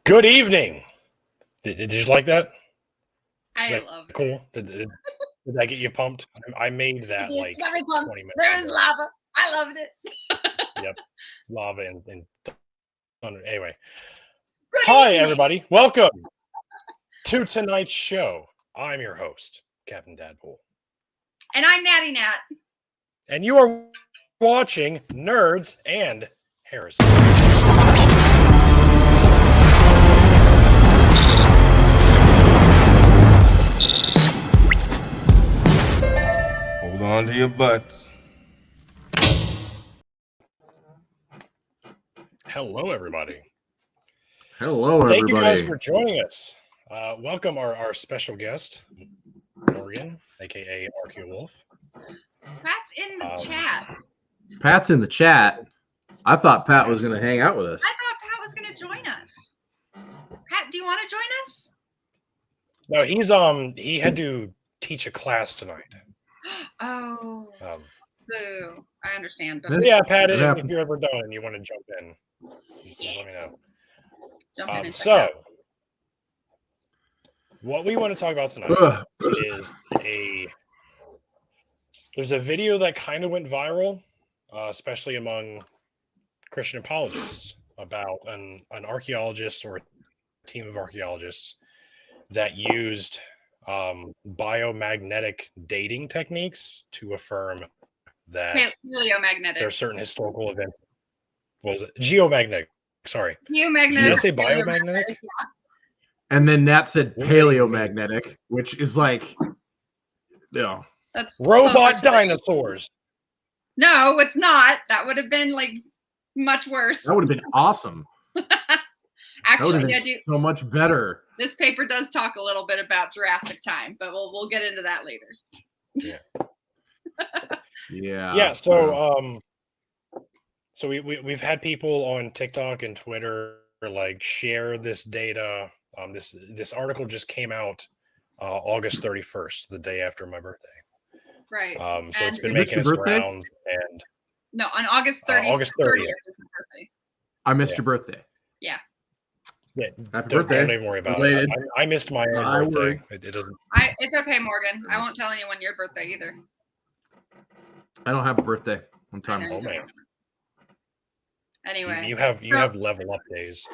Good evening. Did you like that? I love it. Cool. Did that get you pumped? I made that like 20 minutes. There is lava. I loved it. Yep. Lava and thunder. Anyway. Good Hi, evening. everybody. Welcome to tonight's show. I'm your host, Captain Dadpool. And I'm Natty Nat. And you are watching Nerds and Heresy. Hold on to your butts. Hello, everybody. Hello, everybody. Thank you guys for joining us. Welcome our special guest, Morgan, aka Archeologist. Pat's in the chat. Pat's in the chat. I thought Pat was going to hang out with us. I thought Pat was going to join us. Pat, do you want to join us? No, he had to teach a class tonight. Oh, boo. I understand. But yeah, Pat, if you're ever done and you want to jump in, just let me know. Jump in and so, what we want to talk about tonight is there's a video that kind of went viral, especially among Christian apologists, about an archaeologist or a team of archaeologists that used biomagnetic dating techniques to affirm that there are certain historical events. What was it? Geomagnetic. Sorry. Geomagnetic. Did I say biomagnetic? Yeah. And then Nat said paleomagnetic, which is like, that's robot dinosaurs. No, it's not. That would have been like much worse. That would have been awesome. Actually, so much better. This paper does talk a little bit about Jurassic time, but we'll get into that later. Yeah. Yeah. So we've had people on TikTok and Twitter like share this data. This article just came out August 31st, the day after my birthday. Right. So it's been making its rounds. And no, on August 30th. August 30th. Is my birthday. I missed your birthday. Yeah. Yeah, happy birthday. Don't even worry about it. I missed my own birthday. It doesn't. It's okay, Morgan. I won't tell anyone your birthday either. I don't have a birthday. One time. Oh man. Anyway, you have level up days.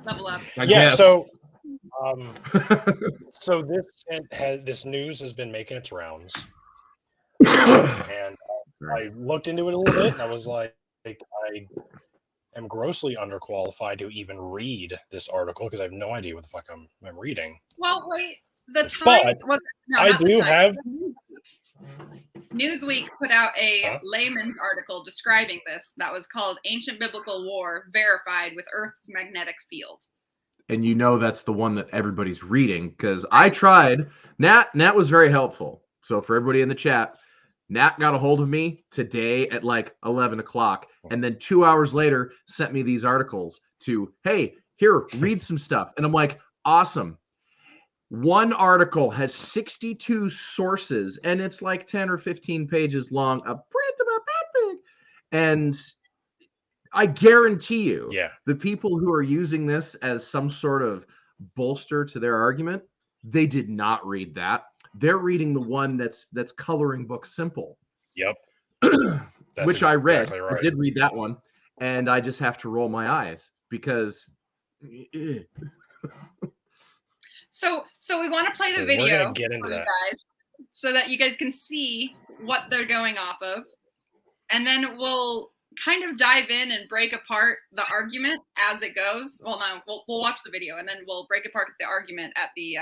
Level up. I guess. So so this news has been making its rounds, and I looked into it a little bit, and I was like, I am grossly underqualified to even read this article because I have no idea what the fuck I'm reading. Well, wait, the Times. I do have. Newsweek put out a layman's article describing this that was called Ancient Biblical War Verified with Earth's Magnetic Field. And you know that's the one that everybody's reading because I tried. Nat was very helpful. So for everybody in the chat, Nat got a hold of me today at like 11 o'clock and then 2 hours later sent me these articles to, hey, here, read some stuff. And I'm like, awesome. One article has 62 sources and it's like 10 or 15 pages long of print about that big. And I guarantee you, the people who are using this as some sort of bolster to their argument, they did not read that. They're reading the one that's coloring book simple. Yep. Which I read. Exactly right. I did read that one. And I just have to roll my eyes because So we want to play the video for you guys so that you guys can see what they're going off of. And then we'll kind of dive in and break apart the argument as it goes. Well, no, we'll watch the video and then we'll break apart the argument at the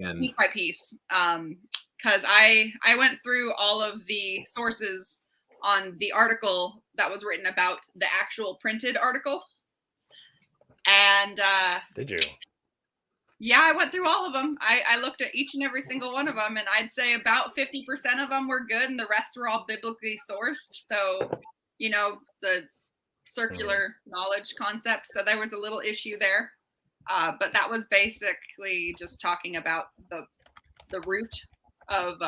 end, piece by piece. Because I went through all of the sources on the article that was written about the actual printed article. And did you? Yeah, I went through all of them. I looked at each and every single one of them, and I'd say about 50% of them were good, and the rest were all biblically sourced. So, you know, the circular knowledge concept. So there was a little issue there. But that was basically just talking about the root of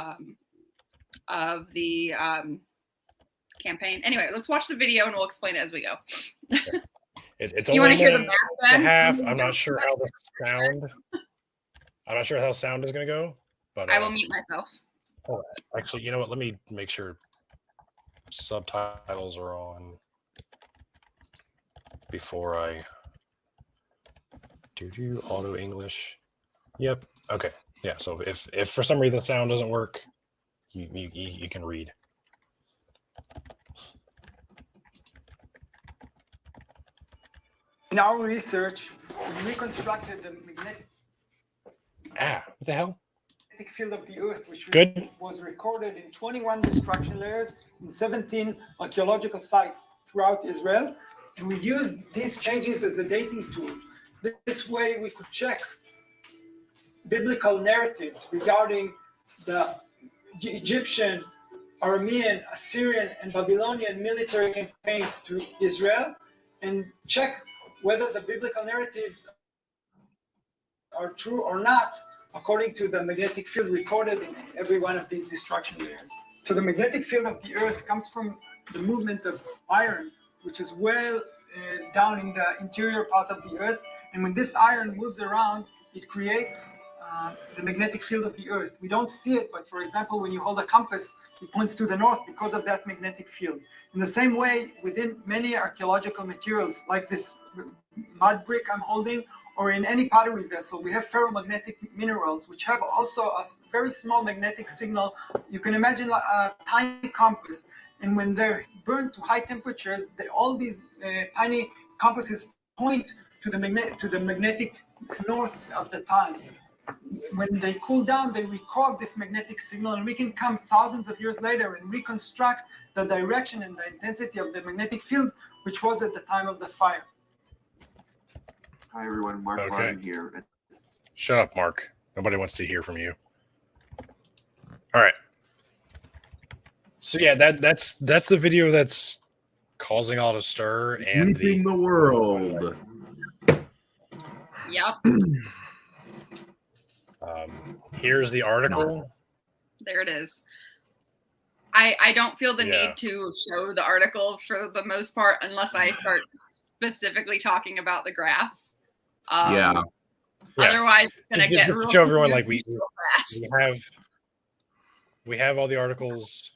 the campaign. Anyway, let's watch the video, and we'll explain it as we go. Okay. It's you want to hear the math then? Half. I'm not sure how the sound. I'm not sure how sound is going to go, but I will mute myself. Hold on. Actually, you know what? Let me make sure subtitles are on before I do auto English. Yep. Okay. Yeah. So if for some reason the sound doesn't work, you can read. In our research, we reconstructed the magnetic What the hell? field of the Earth, which was recorded in 21 destruction layers in 17 archaeological sites throughout Israel. And we used these changes as a dating tool. This way we could check biblical narratives regarding the Egyptian, Aramean, Assyrian, and Babylonian military campaigns to Israel, and check whether the biblical narratives are true or not, according to the magnetic field recorded in every one of these destruction layers. So the magnetic field of the Earth comes from the movement of iron, which is well down in the interior part of the Earth. And when this iron moves around, it creates the magnetic field of the Earth. We don't see it, but for example, when you hold a compass, it points to the north because of that magnetic field. In the same way, within many archaeological materials, like this mud brick I'm holding, or in any pottery vessel, we have ferromagnetic minerals, which have also a very small magnetic signal. You can imagine a tiny compass, and when they're burned to high temperatures, all these tiny compasses point to the magnetic north of the time. When they cool down, they record this magnetic signal, and we can come thousands of years later and reconstruct the direction and the intensity of the magnetic field, which was at the time of the fire. Hi everyone, Mark Martin here. Shut up, Mark. Nobody wants to hear from you. All right. So yeah, that's the video that's causing all the stir and sweeping the world. Yep. Here's the article. There it is. I don't feel the need to show the article for the most part unless I start specifically talking about the graphs. Otherwise, it's gonna get real show everyone like we have all the articles.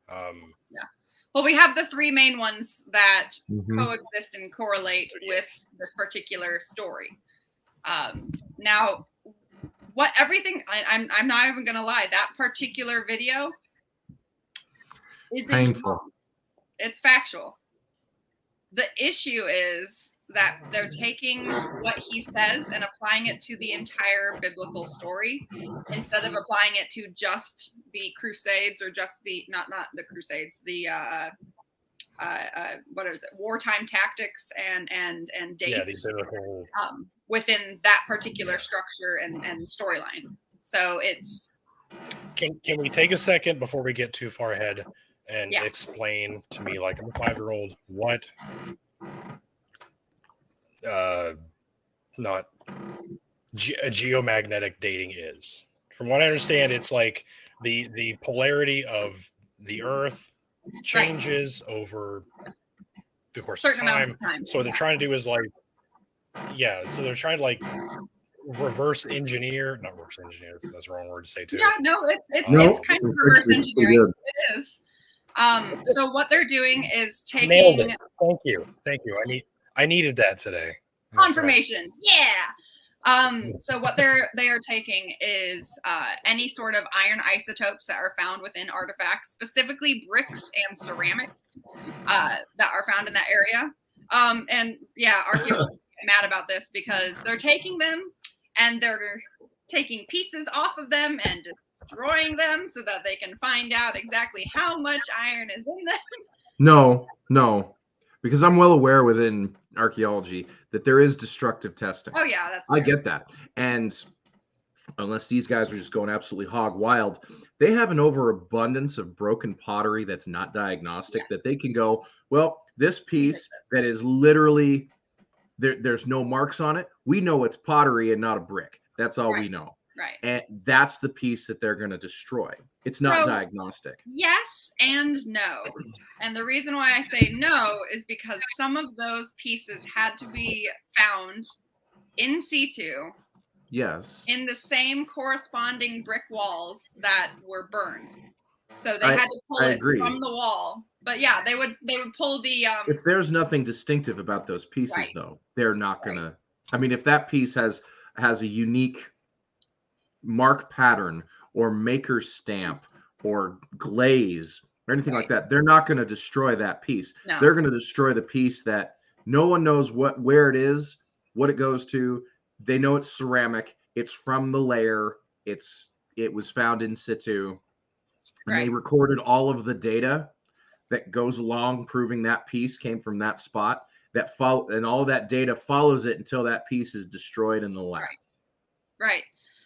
Well, we have the three main ones that coexist and correlate with this particular story. Now, I'm not even gonna lie, that particular video isn't painful. It's factual. The issue is that they're taking what he says and applying it to the entire biblical story instead of applying it to just the Crusades or just the not the Crusades, the what is it, wartime tactics and dates within that particular structure and storyline. So it's can we take a second before we get too far ahead and explain to me, like I'm a 5-year-old, what geomagnetic dating is. From what I understand, it's like the polarity of the Earth changes over the course of time. So what they're trying to do is like, so they're trying to like not reverse engineer. That's the wrong word to say too. Yeah, no, it's kind of reverse engineering. It is. So what they're doing is taking. Nailed it. Thank you. I needed that today. Confirmation. Yeah. So what they are taking is any sort of iron isotopes that are found within artifacts, specifically bricks and ceramics that are found in that area. And yeah, archaeologists get mad about this because they're taking them and they're taking pieces off of them and destroying them so that they can find out exactly how much iron is in them. No, because I'm well aware within archaeology that there is destructive testing. Oh yeah, that's I true. get that. And unless these guys are just going absolutely hog wild, they have an overabundance of broken pottery that's not diagnostic, Yes. that they can go, well, this piece that is literally there's no marks on it, we know it's pottery and not a brick. That's all we know. Right. And that's the piece that they're going to destroy. It's not diagnostic. Yes and no. And the reason why I say no is because some of those pieces had to be found in situ. Yes. In the same corresponding brick walls that were burned. So they had to pull it from the wall. But yeah, they would pull the if there's nothing distinctive about those pieces though, they're not gonna I mean, if that piece has a unique mark pattern or maker stamp or glaze or anything like that, they're not going to destroy that piece. No. They're going to destroy the piece that no one knows where it is, what it goes to. They know it's ceramic, it's from the layer, it was found in situ, and they recorded all of the data that goes along proving that piece came from that spot, and all that data follows it until that piece is destroyed in the lab. Right.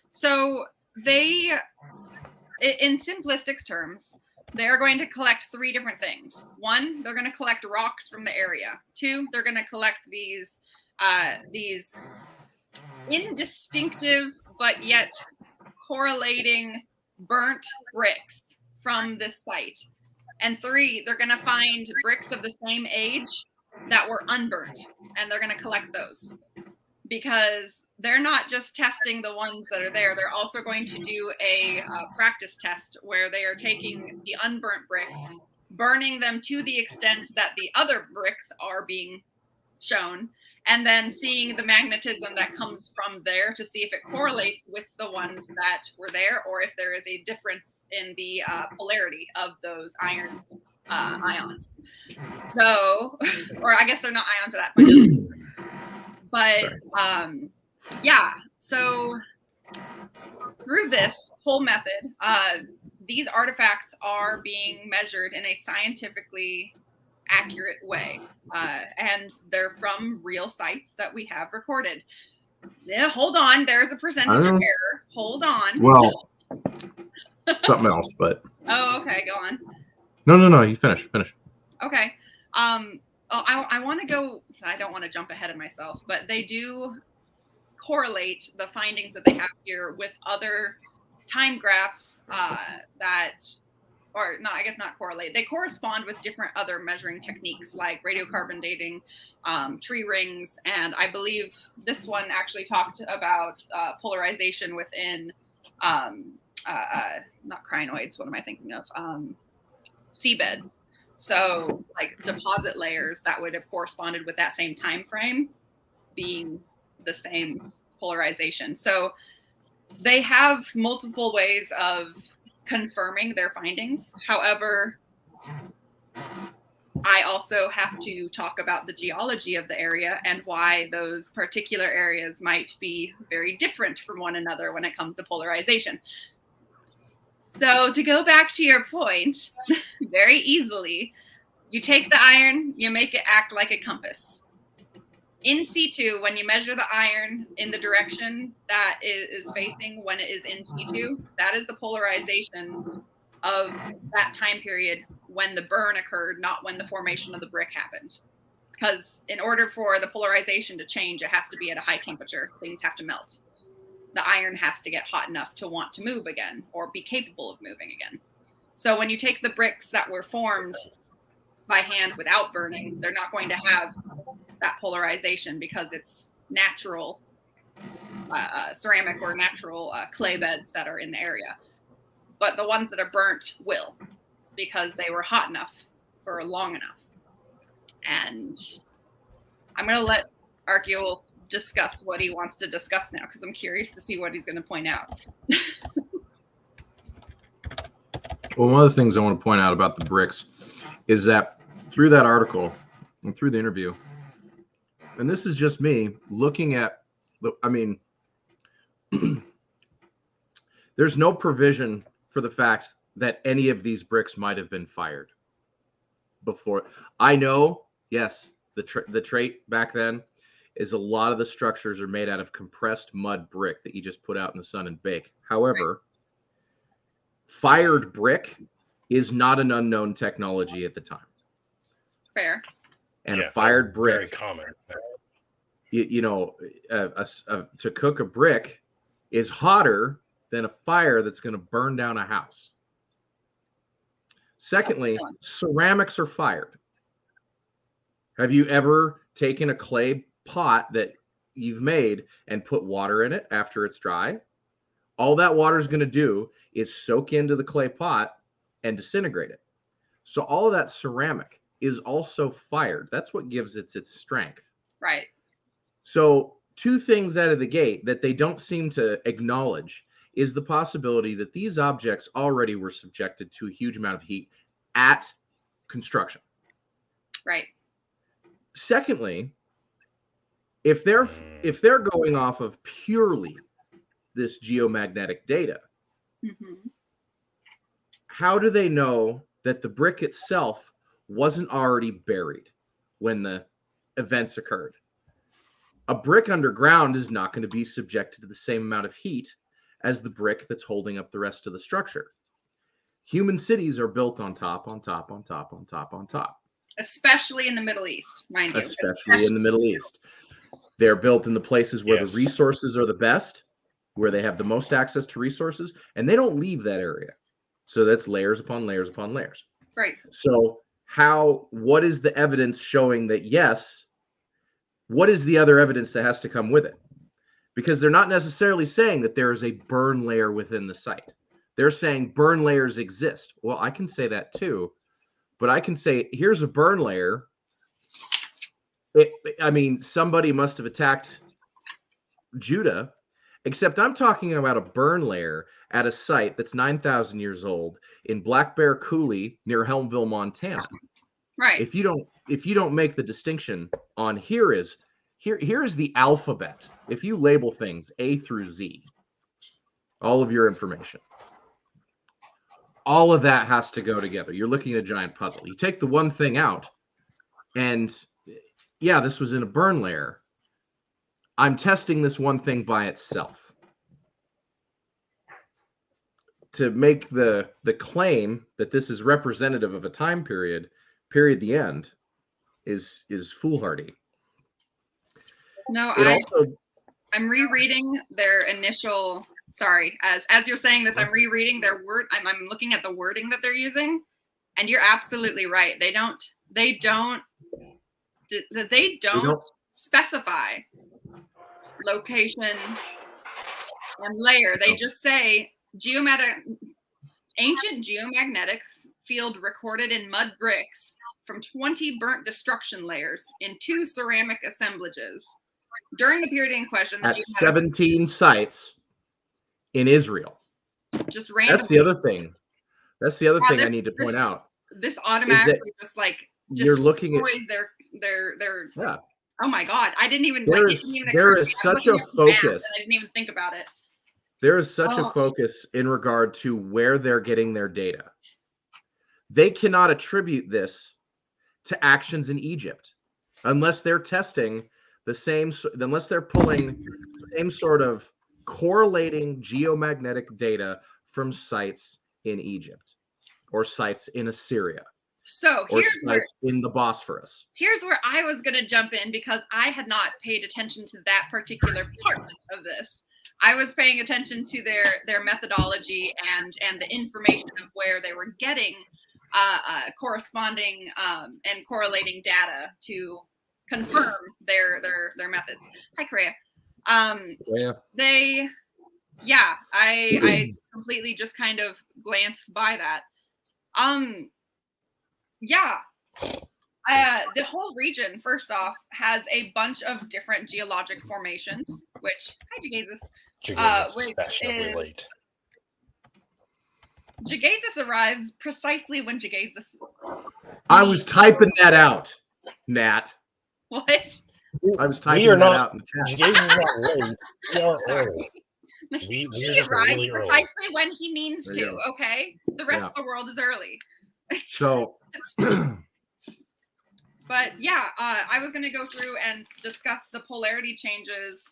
So they, in simplistic terms, they're going to collect 3 different things. 1, they're going to collect rocks from the area. 2, they're going to collect these indistinctive but yet correlating burnt bricks from this site. And 3, they're going to find bricks of the same age that were unburnt, and they're going to collect those. Because they're not just testing the ones that are there. They're also going to do a practice test where they are taking the unburnt bricks, burning them to the extent that the other bricks are being shown, and then seeing the magnetism that comes from there to see if it correlates with the ones that were there, or if there is a difference in the polarity of those iron ions. So, or I guess they're not ions at that point. But yeah, so through this whole method, these artifacts are being measured in a scientifically accurate way, and they're from real sites that we have recorded. Yeah, hold on, there's a percentage of error. Hold on. Well, something else, but oh, okay, go on. No, you finish. Okay. I want to go. I don't want to jump ahead of myself, but they do correlate the findings that they have here with other time graphs or no, I guess not correlate. They correspond with different other measuring techniques like radiocarbon dating, tree rings, and I believe this one actually talked about polarization within not crinoids. What am I thinking of? Seabeds. So like deposit layers that would have corresponded with that same time frame being the same polarization. So they have multiple ways of confirming their findings. However, I also have to talk about the geology of the area and why those particular areas might be very different from one another when it comes to polarization. So to go back to your point, very easily, you take the iron, you make it act like a compass. In situ, when you measure the iron in the direction that it is facing when it is in situ, that is the polarization of that time period when the burn occurred, not when the formation of the brick happened. Because in order for the polarization to change, it has to be at a high temperature. Things have to melt. The iron has to get hot enough to want to move again or be capable of moving again. So when you take the bricks that were formed by hand without burning, they're not going to have that polarization because it's natural ceramic or natural clay beds that are in the area. But the ones that are burnt will, because they were hot enough for long enough. And I'm going to let Archeol discuss what he wants to discuss now, because I'm curious to see what he's going to point out. Well, one of the things I want to point out about the bricks is that through that article and through the interview, and this is just me looking at there's no provision for the facts that any of these bricks might have been fired before. I know, yes, the trait back then is a lot of the structures are made out of compressed mud brick that you just put out in the sun and bake. However, fired brick is not an unknown technology at the time. Fair. And a fired brick, very common. To cook a brick is hotter than a fire that's going to burn down a house. Secondly, ceramics are fired. Have you ever taken a clay pot that you've made and put water in it after it's dry? All that water is going to do is soak into the clay pot and disintegrate it. So all of that ceramic is also fired. That's what gives it its strength. Right. So two things out of the gate that they don't seem to acknowledge is the possibility that these objects already were subjected to a huge amount of heat at construction. Right. Secondly, if they're going off of purely this geomagnetic data, how do they know that the brick itself wasn't already buried when the events occurred? A brick underground is not going to be subjected to the same amount of heat as the brick that's holding up the rest of the structure. Human cities are built on top, on top, on top, on top, on top. Especially in the Middle East, mind you. Especially in the Middle East. They're built in the places where the resources are the best, where they have the most access to resources, and they don't leave that area. So that's layers upon layers upon layers. Right. So what is the evidence showing that, yes, what is the other evidence that has to come with it? Because they're not necessarily saying that there is a burn layer within the site. They're saying burn layers exist. Well, I can say that too, but I can say, here's a burn layer. Somebody must have attacked Judah, except I'm talking about a burn layer at a site that's 9,000 years old in Black Bear Coulee near Helmville, Montana. Right. If you don't make the distinction on here is the alphabet. If you label things A through Z, all of your information, all of that has to go together. You're looking at a giant puzzle. You take the one thing out, and yeah, this was in a burn layer. I'm testing this one thing by itself. To make the claim that this is representative of a time period the end, is foolhardy. No, also, I'm rereading their initial. Sorry, as you're saying this, I'm rereading their word. I'm looking at the wording that they're using, and you're absolutely right. They don't specify location and layer. They just say ancient geomagnetic field recorded in mud bricks from 20 burnt destruction layers in 2 ceramic assemblages during the period in question. At 17 sites in Israel. Just randomly. That's the other thing. I need to point out. This automatically you're looking at their yeah. Oh my God! I didn't even. There is such a focus. I didn't even think about it. There is such a focus in regard to where they're getting their data. They cannot attribute this to actions in Egypt unless they're testing unless they're pulling the same sort of correlating geomagnetic data from sites in Egypt or sites in Assyria. So or sites in the Bosphorus. Here's where I was going to jump in because I had not paid attention to that particular part of this. I was paying attention to their methodology and the information of where they were getting corresponding and correlating data to confirm their methods. Hi, Korea. I completely just kind of glanced by that. The whole region, first off, has a bunch of different geologic formations, which, hi, Jagazus which is fashionably is- late. Jagazus arrives precisely when Jagazus. I was typing that out, Nat. What? I was We typing are that not. out in the chat. Jagazus is not late. We are Sorry. early. We He are just arrives really early. precisely when he means There you to. go. Okay, the rest Yeah. of the world is early. So, It's fine. But yeah, I was going to go through and discuss the polarity changes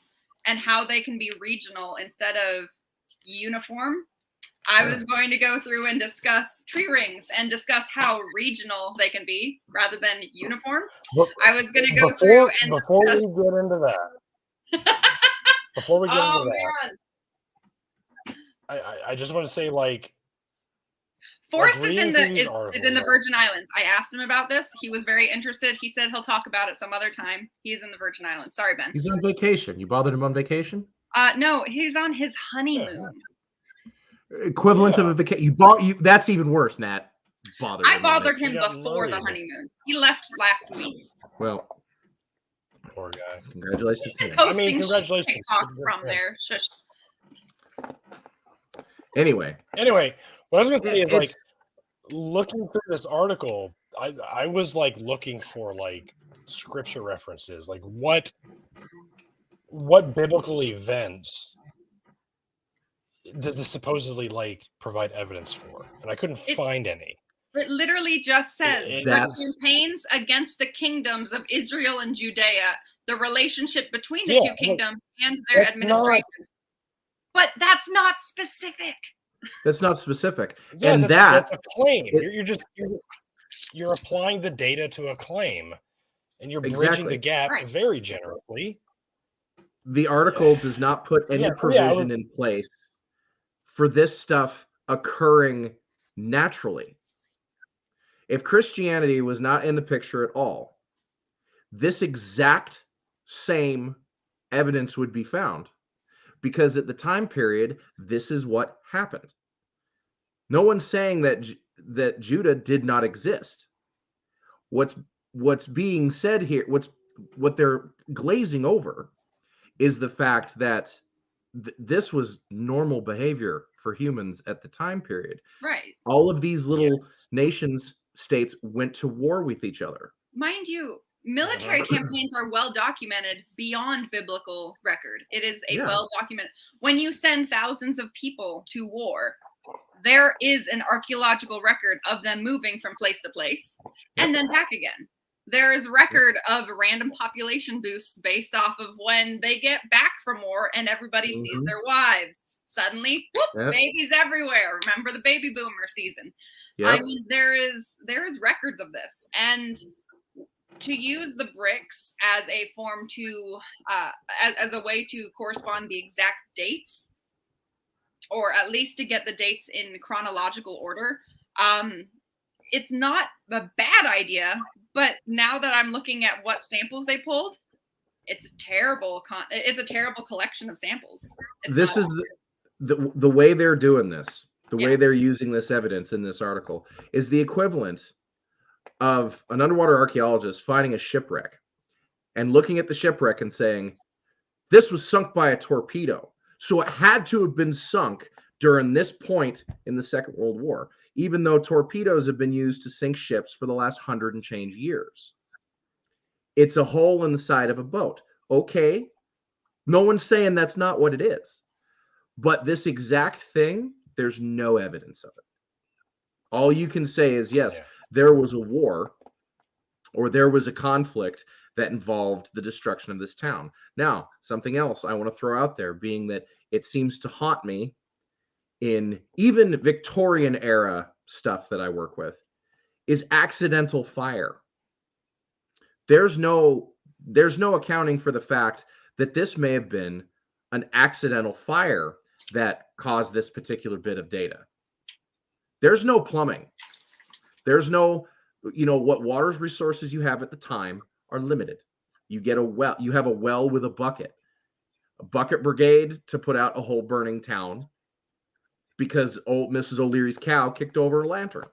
and how they can be regional instead of uniform. I was going to go through and discuss tree rings and discuss how regional they can be rather than uniform. But I was going to go through and before we discuss. get into that, before we get Oh into that, man, I just want to say, like, Forrest is reading in through the these is in the articles- Virgin Islands. I asked him about this. He was very interested. He said he'll talk about it some other time. He's in the Virgin Islands. Sorry, Ben. he's on vacation. You bothered him on vacation? No, he's on his honeymoon. Equivalent of a vacation. That's even worse, Nat. I bothered him He got before the married. honeymoon. He left last week. Well, poor guy. congratulations to him. Posting congratulations. TikToks from there. Shush. Anyway, what I was gonna say is, like, it's looking through this article, I was like looking for like scripture references, like what biblical events does this supposedly like provide evidence for, and I couldn't find any. It literally just says the That's- campaigns against the kingdoms of Israel and Judea, the relationship between the Yeah, two kingdoms and their that's administrations. But that's not specific. that's not specific. Yeah, and that's a claim. it- You're applying the data to a claim, and you're bridging Exactly. the gap Right. very generously. the article does not put any Yeah, provision in place for this stuff occurring naturally. If Christianity was not in the picture at all, this exact same evidence would be found, because at the time period, this is what happened. No one's saying that Judah did not exist. What's being said here, what they're glazing over, is the fact that this was normal behavior for humans at the time period. Right. All of these little nations, states went to war with each other. Mind you, military campaigns are well documented beyond biblical record. It is a well documented. When you send thousands of people to war, there is an archaeological record of them moving from place to place and then back again. There is record of random population boosts based off of when they get back from war and everybody sees their wives. Suddenly, whoop, babies everywhere. Remember the baby boomer season. I mean, there is records of this. And to use the bricks as a form to, as a way to correspond the exact dates, or at least to get the dates in chronological order, it's not a bad idea. But now that I'm looking at what samples they pulled, it's a terrible collection of samples. This is the way they're doing this. The way they're using this evidence in this article is the equivalent of an underwater archaeologist finding a shipwreck and looking at the shipwreck and saying, this was sunk by a torpedo. So it had to have been sunk during this point in the Second World War, even though torpedoes have been used to sink ships for the last 100 and change years. It's a hole in the side of a boat. Okay. No one's saying that's not what it is. But this exact thing, there's no evidence of it. All you can say is, yes, there was a war or there was a conflict that involved the destruction of this town. Now, something else I want to throw out there, being that it seems to haunt me in even Victorian era stuff that I work with, is accidental fire. There's no accounting for the fact that this may have been an accidental fire that caused this particular bit of data. There's no plumbing. There's no, what water resources you have at the time are limited. You get a well, you have a well with a bucket brigade to put out a whole burning town because old Mrs. O'Leary's cow kicked over a lantern.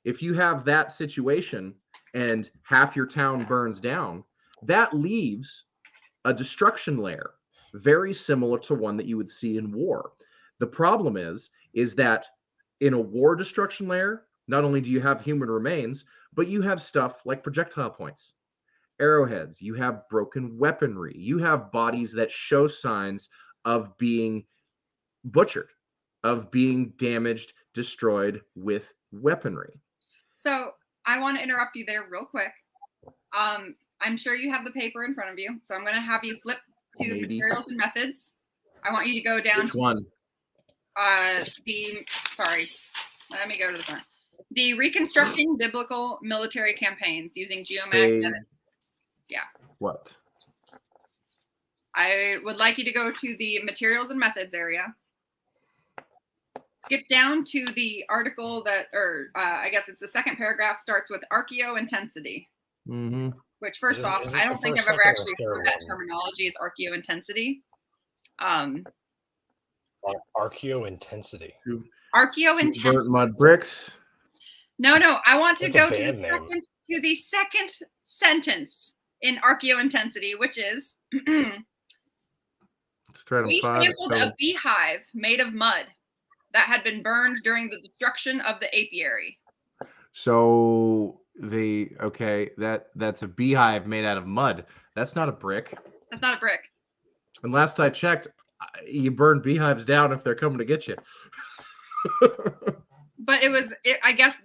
If you have that situation and half your town burns down, that leaves a destruction layer very similar to one that you would see in war. The problem is that in a war destruction layer, not only do you have human remains, but you have stuff like projectile points, arrowheads, you have broken weaponry, you have bodies that show signs of being butchered, of being damaged, destroyed with weaponry. So I want to interrupt you there real quick. I'm sure you have the paper in front of you, so I'm going to have you flip to materials and methods. I want you to go down. Which one? Sorry, let me go to the front. The Reconstructing Biblical Military Campaigns using geomagnetic. Yeah. What? I would like you to go to the materials and methods area. Skip down to the article that, or I guess it's the second paragraph, starts with archaeointensity. Mm-hmm. Which, first off, I don't think I've ever actually heard that terminology is archaeointensity. Archaeointensity. Archaeointensity. Mud bricks. No. I want to go to the second sentence in archaeointensity, which is we sampled a beehive made of mud that had been burned during the destruction of the apiary. So that's a beehive made out of mud. That's not a brick. That's not a brick. And last I checked, you burn beehives down if they're coming to get you. But I guess,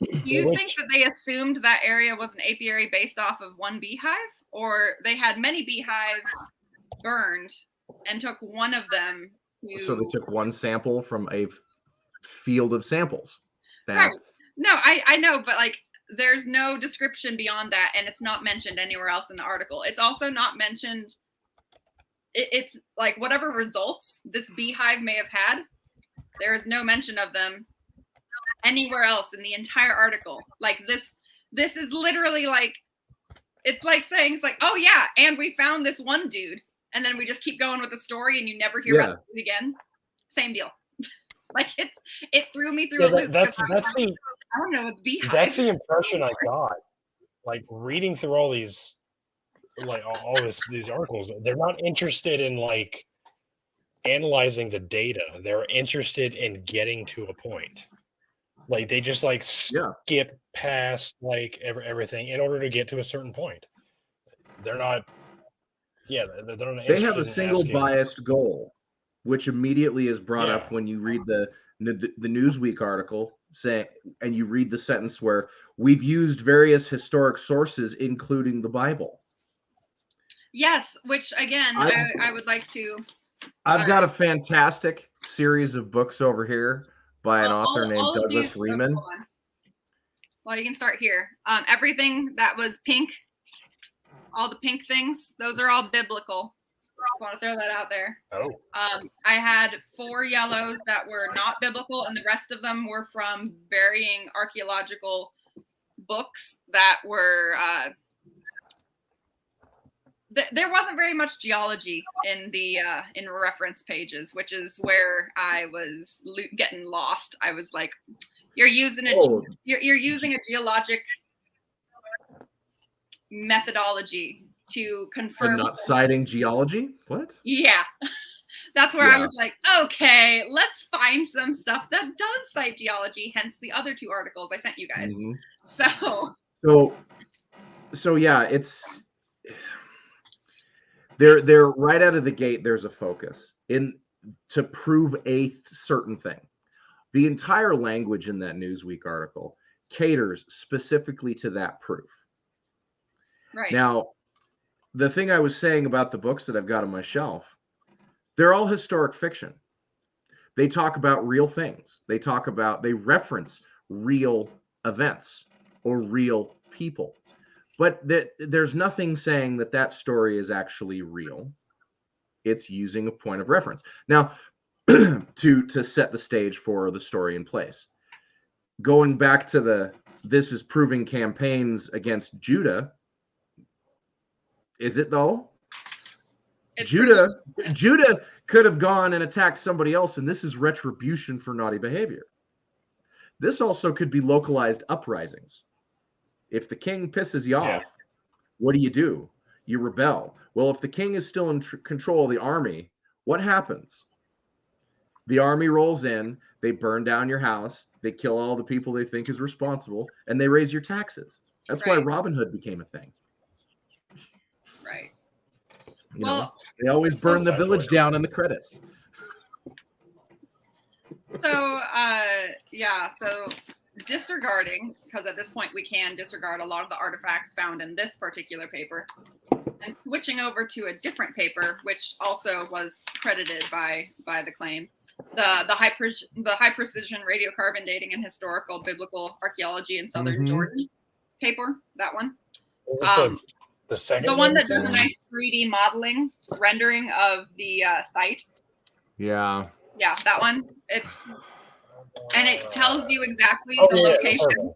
do you think that they assumed that area was an apiary based off of one beehive? Or they had many beehives burned and took one of them? So they took one sample from a field of samples. Right. No, I know, but like there's no description beyond that, and it's not mentioned anywhere else in the article. It's also not mentioned. It's like whatever results this beehive may have had, there is no mention of them anywhere else in the entire article. Like this is literally like, it's like saying, it's like, oh yeah, and we found this one dude, and then we just keep going with the story, and you never hear about it again. Same deal. Like it threw me through a loop. I don't know what beehive. That's the impression I got. Like reading through all these, like these articles, they're not interested in like analyzing the data. They're interested in getting to a point. Like they just like skip past like everything in order to get to a certain point. They're not. Yeah, they're not. They have a single biased goal, which immediately is brought up when you read the Newsweek article and you read the sentence where we've used various historic sources, including the Bible. Yes, which again, I would like to. I've got a fantastic series of books over here by an author named Douglas Riemann. Well, you can start here. Everything that was pink, all the pink things, those are all biblical. Just want to throw that out there. Oh. I had 4 yellows that were not biblical, and the rest of them were from varying archaeological books that were. There wasn't very much geology in the in reference pages, which is where I was getting lost. I was like, "You're using you're using a geologic methodology to confirm." I'm not citing geology? What? Yeah. That's where I was like, okay, let's find some stuff that does cite geology, hence the other 2 articles I sent you guys. Mm-hmm. So yeah, it's they're right out of the gate, there's a focus to prove a certain thing. The entire language in that Newsweek article caters specifically to that proof. Right. Now, the thing I was saying about the books that I've got on my shelf, they're all historic fiction. They talk about real things. They reference real events or real people. But there's nothing saying that story is actually real. It's using a point of reference. Now, to set the stage for the story in place. Going back to this is proving campaigns against Judah. Is it though? Judah could have gone and attacked somebody else, and this is retribution for naughty behavior. This also could be localized uprisings. If the king pisses you Yeah. off, what do? You rebel. Well, if the king is still in control of the army, what happens? The army rolls in, they burn down your house, they kill all the people they think is responsible, and they raise your taxes. That's why Right. Robin Hood became a thing. Right. You Well, know, they always burn the village down in the credits. So, so disregarding, because at this point we can disregard a lot of the artifacts found in this particular paper, and switching over to a different paper, which also was credited by the claim, the high precision radiocarbon dating and historical biblical archaeology in southern Jordan paper, that one. Is this the second the one that does a nice 3D modeling rendering of the site. Yeah. Yeah, that one. And it tells you exactly the location.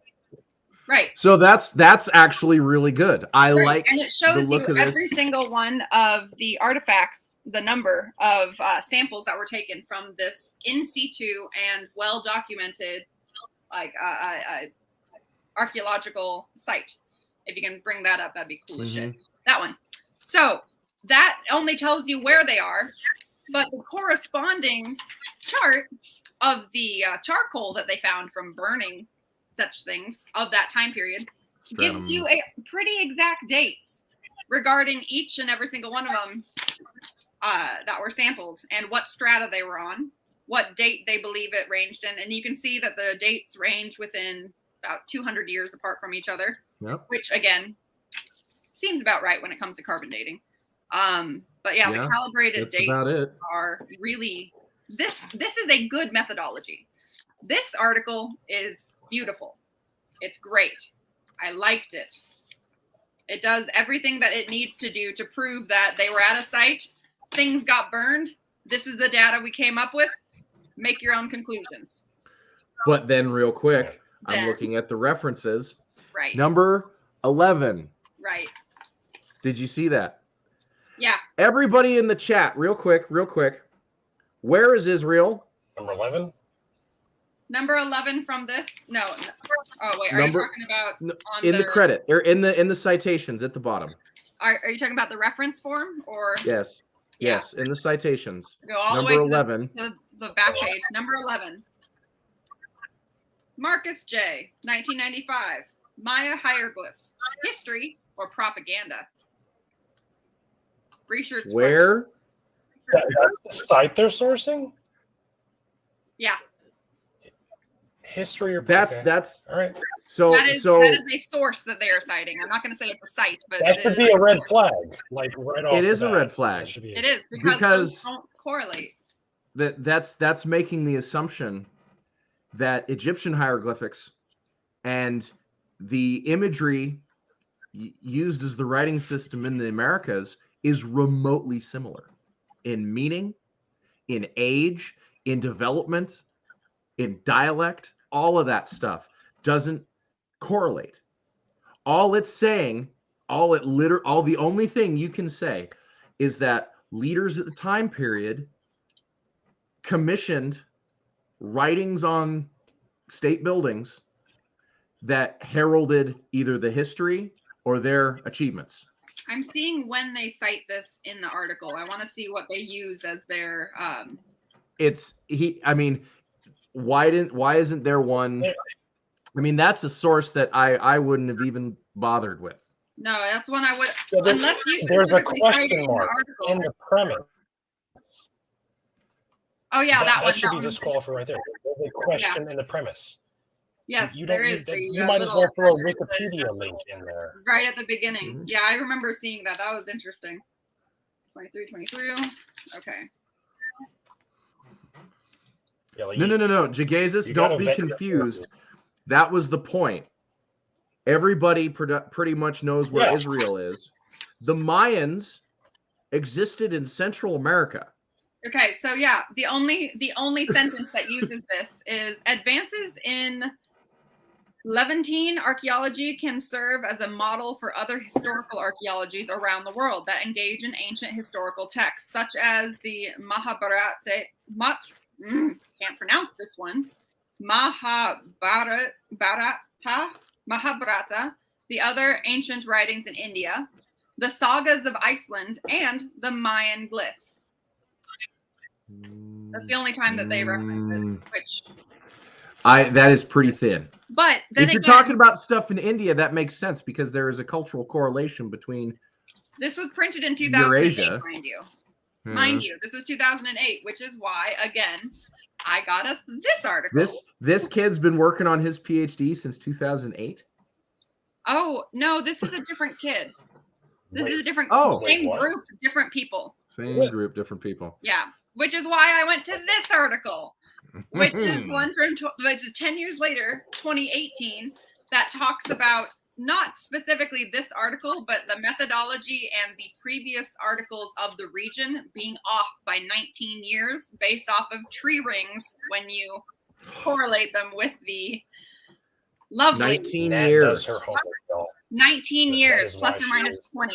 Right. So that's actually really good. I like, and it shows you every single one of the artifacts, the number of samples that were taken from this in situ and well documented, like archaeological site. If you can bring that up, that'd be cool as shit. That one. So that only tells you where they are, but the corresponding chart of the charcoal that they found from burning such things of that time period gives you a pretty exact dates regarding each and every single one of them that were sampled and what strata they were on, what date they believe it ranged in. And you can see that the dates range within about 200 years apart from each other, which again seems about right when it comes to carbon dating. But yeah, the calibrated dates are really, this is a good methodology. This article is beautiful. It's great. I liked it. It does everything that it needs to do to prove that they were at a site, things got burned. This is the data we came up with. Make your own conclusions. But then real quick, I'm looking at the references. Right. Number 11. Right. Did you see that? Yeah. Everybody in the chat, real quick. Where is Israel? Number 11? Number 11 from this? No. Oh, wait. Are you talking about in the credit or in the citations at the bottom? Are you talking about the reference form or? Yes. Yeah. Yes, in the citations. Go all Number the way to 11. The back page. Number 11. Marcus J. 1995. Maya hieroglyphs. History or propaganda? Research. Where? That's the site they're sourcing? Yeah. History or that's all right. So that is a source that they are citing. I'm not going to say it's a site, but that should be a red flag, like right off. It is a red flag. It is because those don't correlate. That's making the assumption that Egyptian hieroglyphics and the imagery used as the writing system in the Americas is remotely similar in meaning, in age, in development, in dialect. All of that stuff doesn't correlate. All it's saying, the only thing you can say is that leaders at the time period commissioned writings on state buildings that heralded either the history or their achievements. I'm seeing when they cite this in the article. I want to see what they use as their why isn't there one? I mean, that's a source that I wouldn't have even bothered with. No, that's one I would, unless you there's a specifically question cited mark in the premise. Oh yeah, that should be disqualified right there. There's a question in the premise. Yes, there is. You might as well throw a Wikipedia link in there. Right at the beginning. Yeah, I remember seeing that. That was interesting. 23. Okay. Yeah, no. Jagazis, don't be confused. That was the point. Everybody pretty much knows where Israel is. The Mayans existed in Central America. Okay, so yeah, the only sentence that uses this is advances in Levantine archaeology can serve as a model for other historical archaeologies around the world that engage in ancient historical texts, such as the Mahabharata. Can't pronounce this one. Mahabharata, the other ancient writings in India, the sagas of Iceland, and the Mayan glyphs. That's the only time that they reference it, which that is pretty thin. But then if you're again, talking about stuff in India, that makes sense because there is a cultural correlation between this was printed in 2008, Eurasia. mind you. Mind you, this was 2008, which is why, again, I got us this article. This kid's been working on his PhD since 2008. Oh, no, this is a different kid. This is a different same group, different people. Same group, different people. Yeah, which is why I went to this article, which is one from it's 10 years later, 2018, that talks about not specifically this article, but the methodology and the previous articles of the region being off by 19 years based off of tree rings when you correlate them with the lovely 19 years. 19 years plus or minus 20.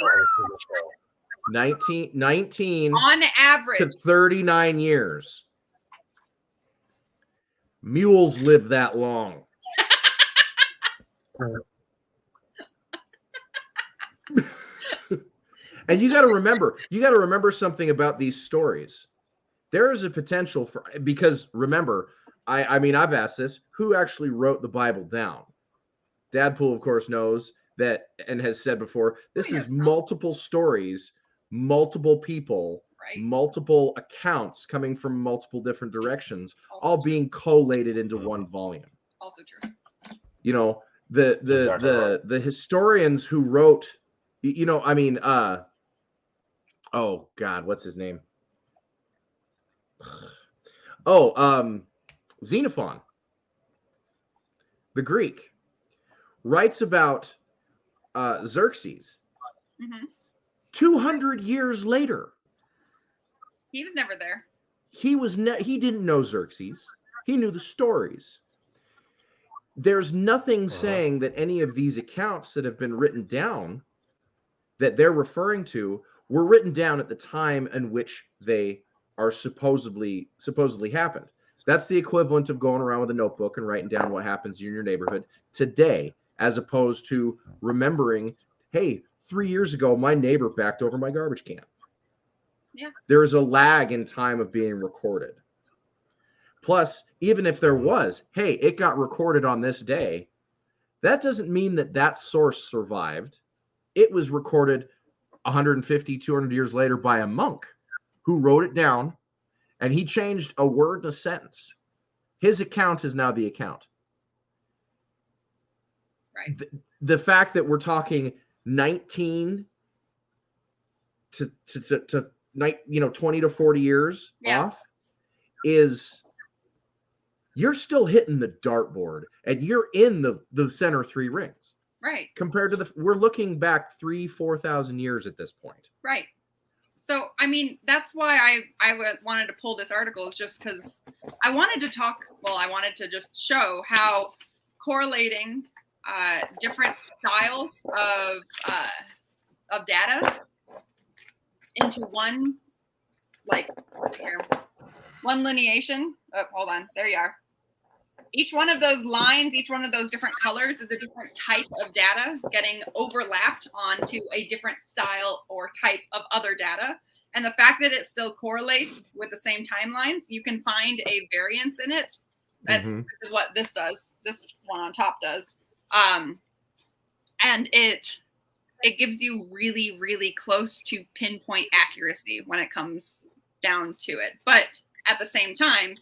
19 on average to 39 years. Mules live that long. And you got to remember something about these stories. There is a potential for, because remember, I mean, I've asked this, who actually wrote the Bible down? Dadpool, of course, knows that and has said before, this is multiple stories, multiple people, multiple accounts coming from multiple different directions, all being collated into one volume. Also true. You know, the historians who wrote, you know, I mean, oh God, what's his name? Xenophon, the Greek, writes about Xerxes 200 years later. He was never there. He didn't know Xerxes. He knew the stories. There's nothing saying that any of these accounts that have been written down that they're referring to were written down at the time in which they are supposedly happened. That's the equivalent of going around with a notebook and writing down what happens in your neighborhood today, as opposed to remembering, hey, 3 years ago, my neighbor backed over my garbage can. Yeah. There is a lag in time of being recorded. Plus, even if there was, hey, it got recorded on this day, that doesn't mean that source survived. It was recorded 150, 200 years later by a monk who wrote it down, and he changed a word in a sentence. His account is now the account. Right. The fact that we're talking 19 to 20 to 40 years off is, you're still hitting the dartboard and you're in the center 3 rings. Right. Compared to we're looking back 3,000-4,000 years at this point. Right. So, I mean, that's why I wanted to pull this article, is just because I wanted to just show how correlating different styles of data into one, one lineation. Oh, hold on. There you are. Each one of those lines, each one of those different colors is a different type of data getting overlapped onto a different style or type of other data. And the fact that it still correlates with the same timelines, you can find a variance in it. That's what this does. This one on top does. And it gives you really, really close to pinpoint accuracy when it comes down to it. But at the same time,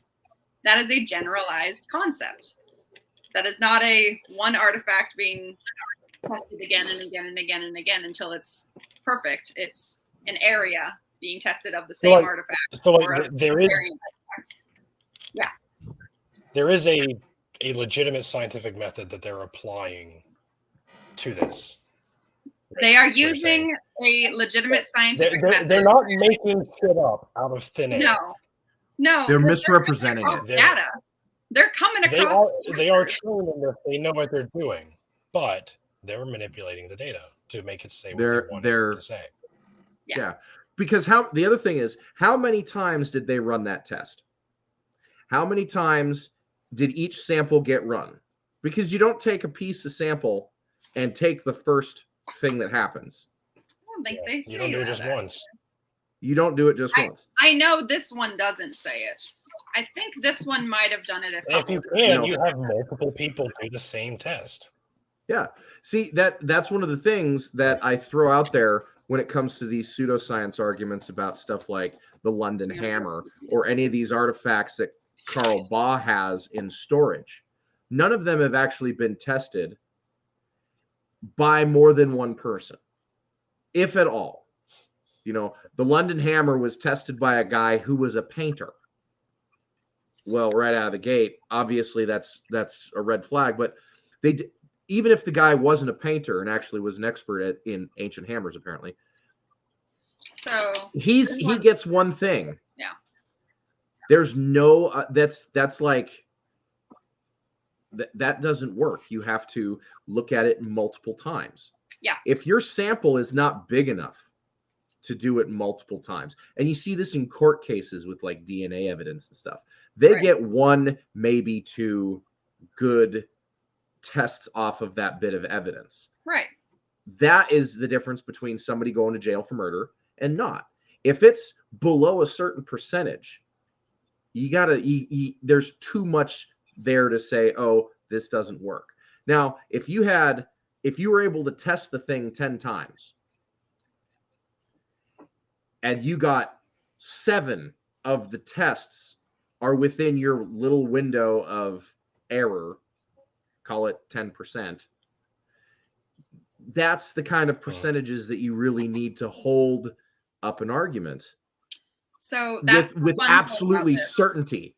that is a generalized concept. That is not a one artifact being tested again and again and again and again until it's perfect. It's an area being tested of the same artifact. So there is a legitimate scientific method that they're applying to this. They are using a legitimate scientific method. They're not making shit up out of thin air. No, they're misrepresenting it. Data. They're coming across. They are true in that they know what they're doing, but they're manipulating the data to make it say what they want to say. Yeah. Because the other thing is, how many times did they run that test? How many times did each sample get run? Because you don't take a piece of sample and take the first thing that happens. I don't think they say You don't do it that, just actually. once. You don't do it just once. I know this one doesn't say it. I think this one might have done it a If couple you times. can, you have multiple people do the same test. Yeah. See, that's one of the things that I throw out there when it comes to these pseudoscience arguments about stuff like the London Hammer or any of these artifacts that Carl Baugh has in storage. None of them have actually been tested by more than one person, if at all. You know, the London Hammer was tested by a guy who was a painter. Well, right out of the gate, obviously that's a red flag. But even if the guy wasn't a painter and actually was an expert in ancient hammers, apparently, So he gets one thing. Yeah. There's no that's like that doesn't work. You have to look at it multiple times. Yeah. If your sample is not big enough to do it multiple times, and you see this in court cases with like DNA evidence and stuff, they Right. get one, maybe two good tests off of that bit of evidence. Right. That is the difference between somebody going to jail for murder and not. If it's below a certain percentage, you gotta there's too much there to say, oh, this doesn't work. Now, if you were able to test the thing 10 times and you got 7 of the tests are within your little window of error, call it 10%, that's the kind of percentages that you really need to hold up an argument. So that's with absolutely certainty,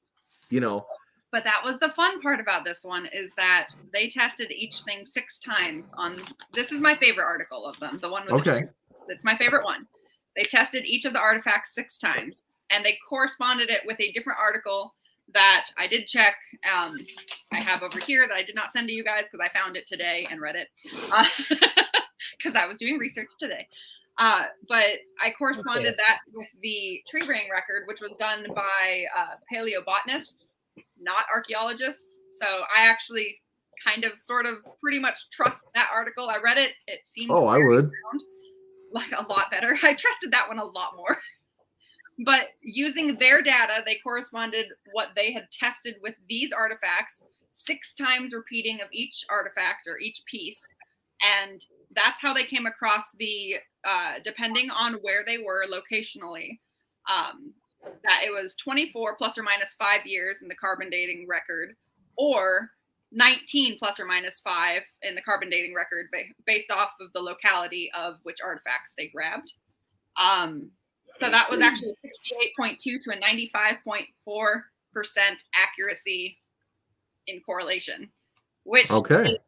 you know. But that was the fun part about this one, is that they tested each thing 6 times on. This is my favorite article of them. The one with the tree. It's my favorite one. They tested each of the artifacts 6 times, and they corresponded it with a different article that I did check. I have over here that I did not send to you guys because I found it today and read it because I was doing research today. But I corresponded that with the tree ring record, which was done by paleobotanists, not archaeologists. So I actually kind of sort of pretty much trust that article. I read it. It seemed I would like a lot better. I trusted that one a lot more. But using their data, they corresponded what they had tested with these artifacts, 6 times repeating of each artifact or each piece. And that's how they came across the, depending on where they were locationally, that it was 24 plus or minus 5 years in the carbon dating record, or 19 plus or minus 5 in the carbon dating record based off of the locality of which artifacts they grabbed. So that was actually 68.2 to a 95.4% accuracy in correlation, which is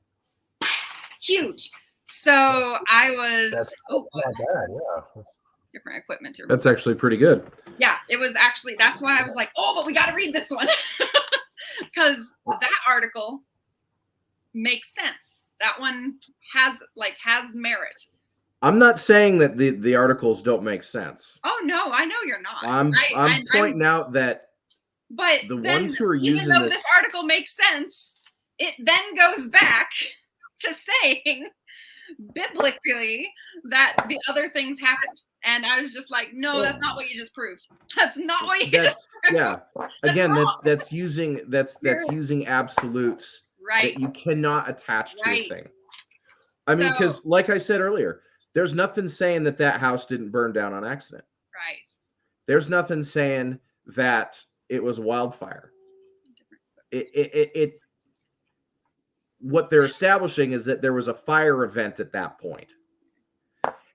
huge. So I was that's not bad. Yeah, different equipment to that's actually pretty good. Yeah, it was actually, that's why I was like, oh, but we got to read this one because that article makes sense. That one has merit. I'm not saying that the articles don't make sense. Oh no, I know you're not. I'm pointing out that but the ones who are using even though this article makes sense, it then goes back to saying biblically that the other things happened. And I was just like, no, that's not what you just proved. That's not what you just proved. Yeah. Again, that's using absolutes that you cannot attach to a thing. I mean, because like I said earlier, there's nothing saying that house didn't burn down on accident. Right. There's nothing saying that it was wildfire. What they're establishing is that there was a fire event at that point.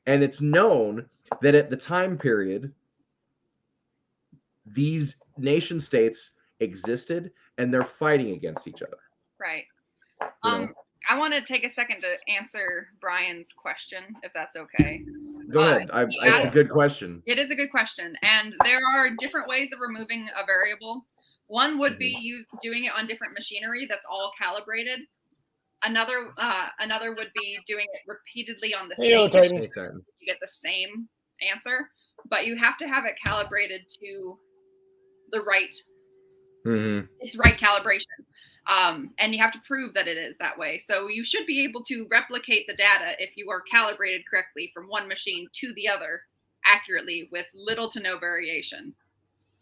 And it's known that at the time period, these nation states existed and they're fighting against each other. Right. I want to take a second to answer Brian's question, if that's okay. Go ahead. It's a good question. It is a good question. And there are different ways of removing a variable. One would be doing it on different machinery that's all calibrated. Another would be doing it repeatedly on the same machine. You get the same answer, but you have to have it calibrated to the right it's right calibration. And you have to prove that it is that way. So you should be able to replicate the data if you are calibrated correctly from one machine to the other accurately with little to no variation.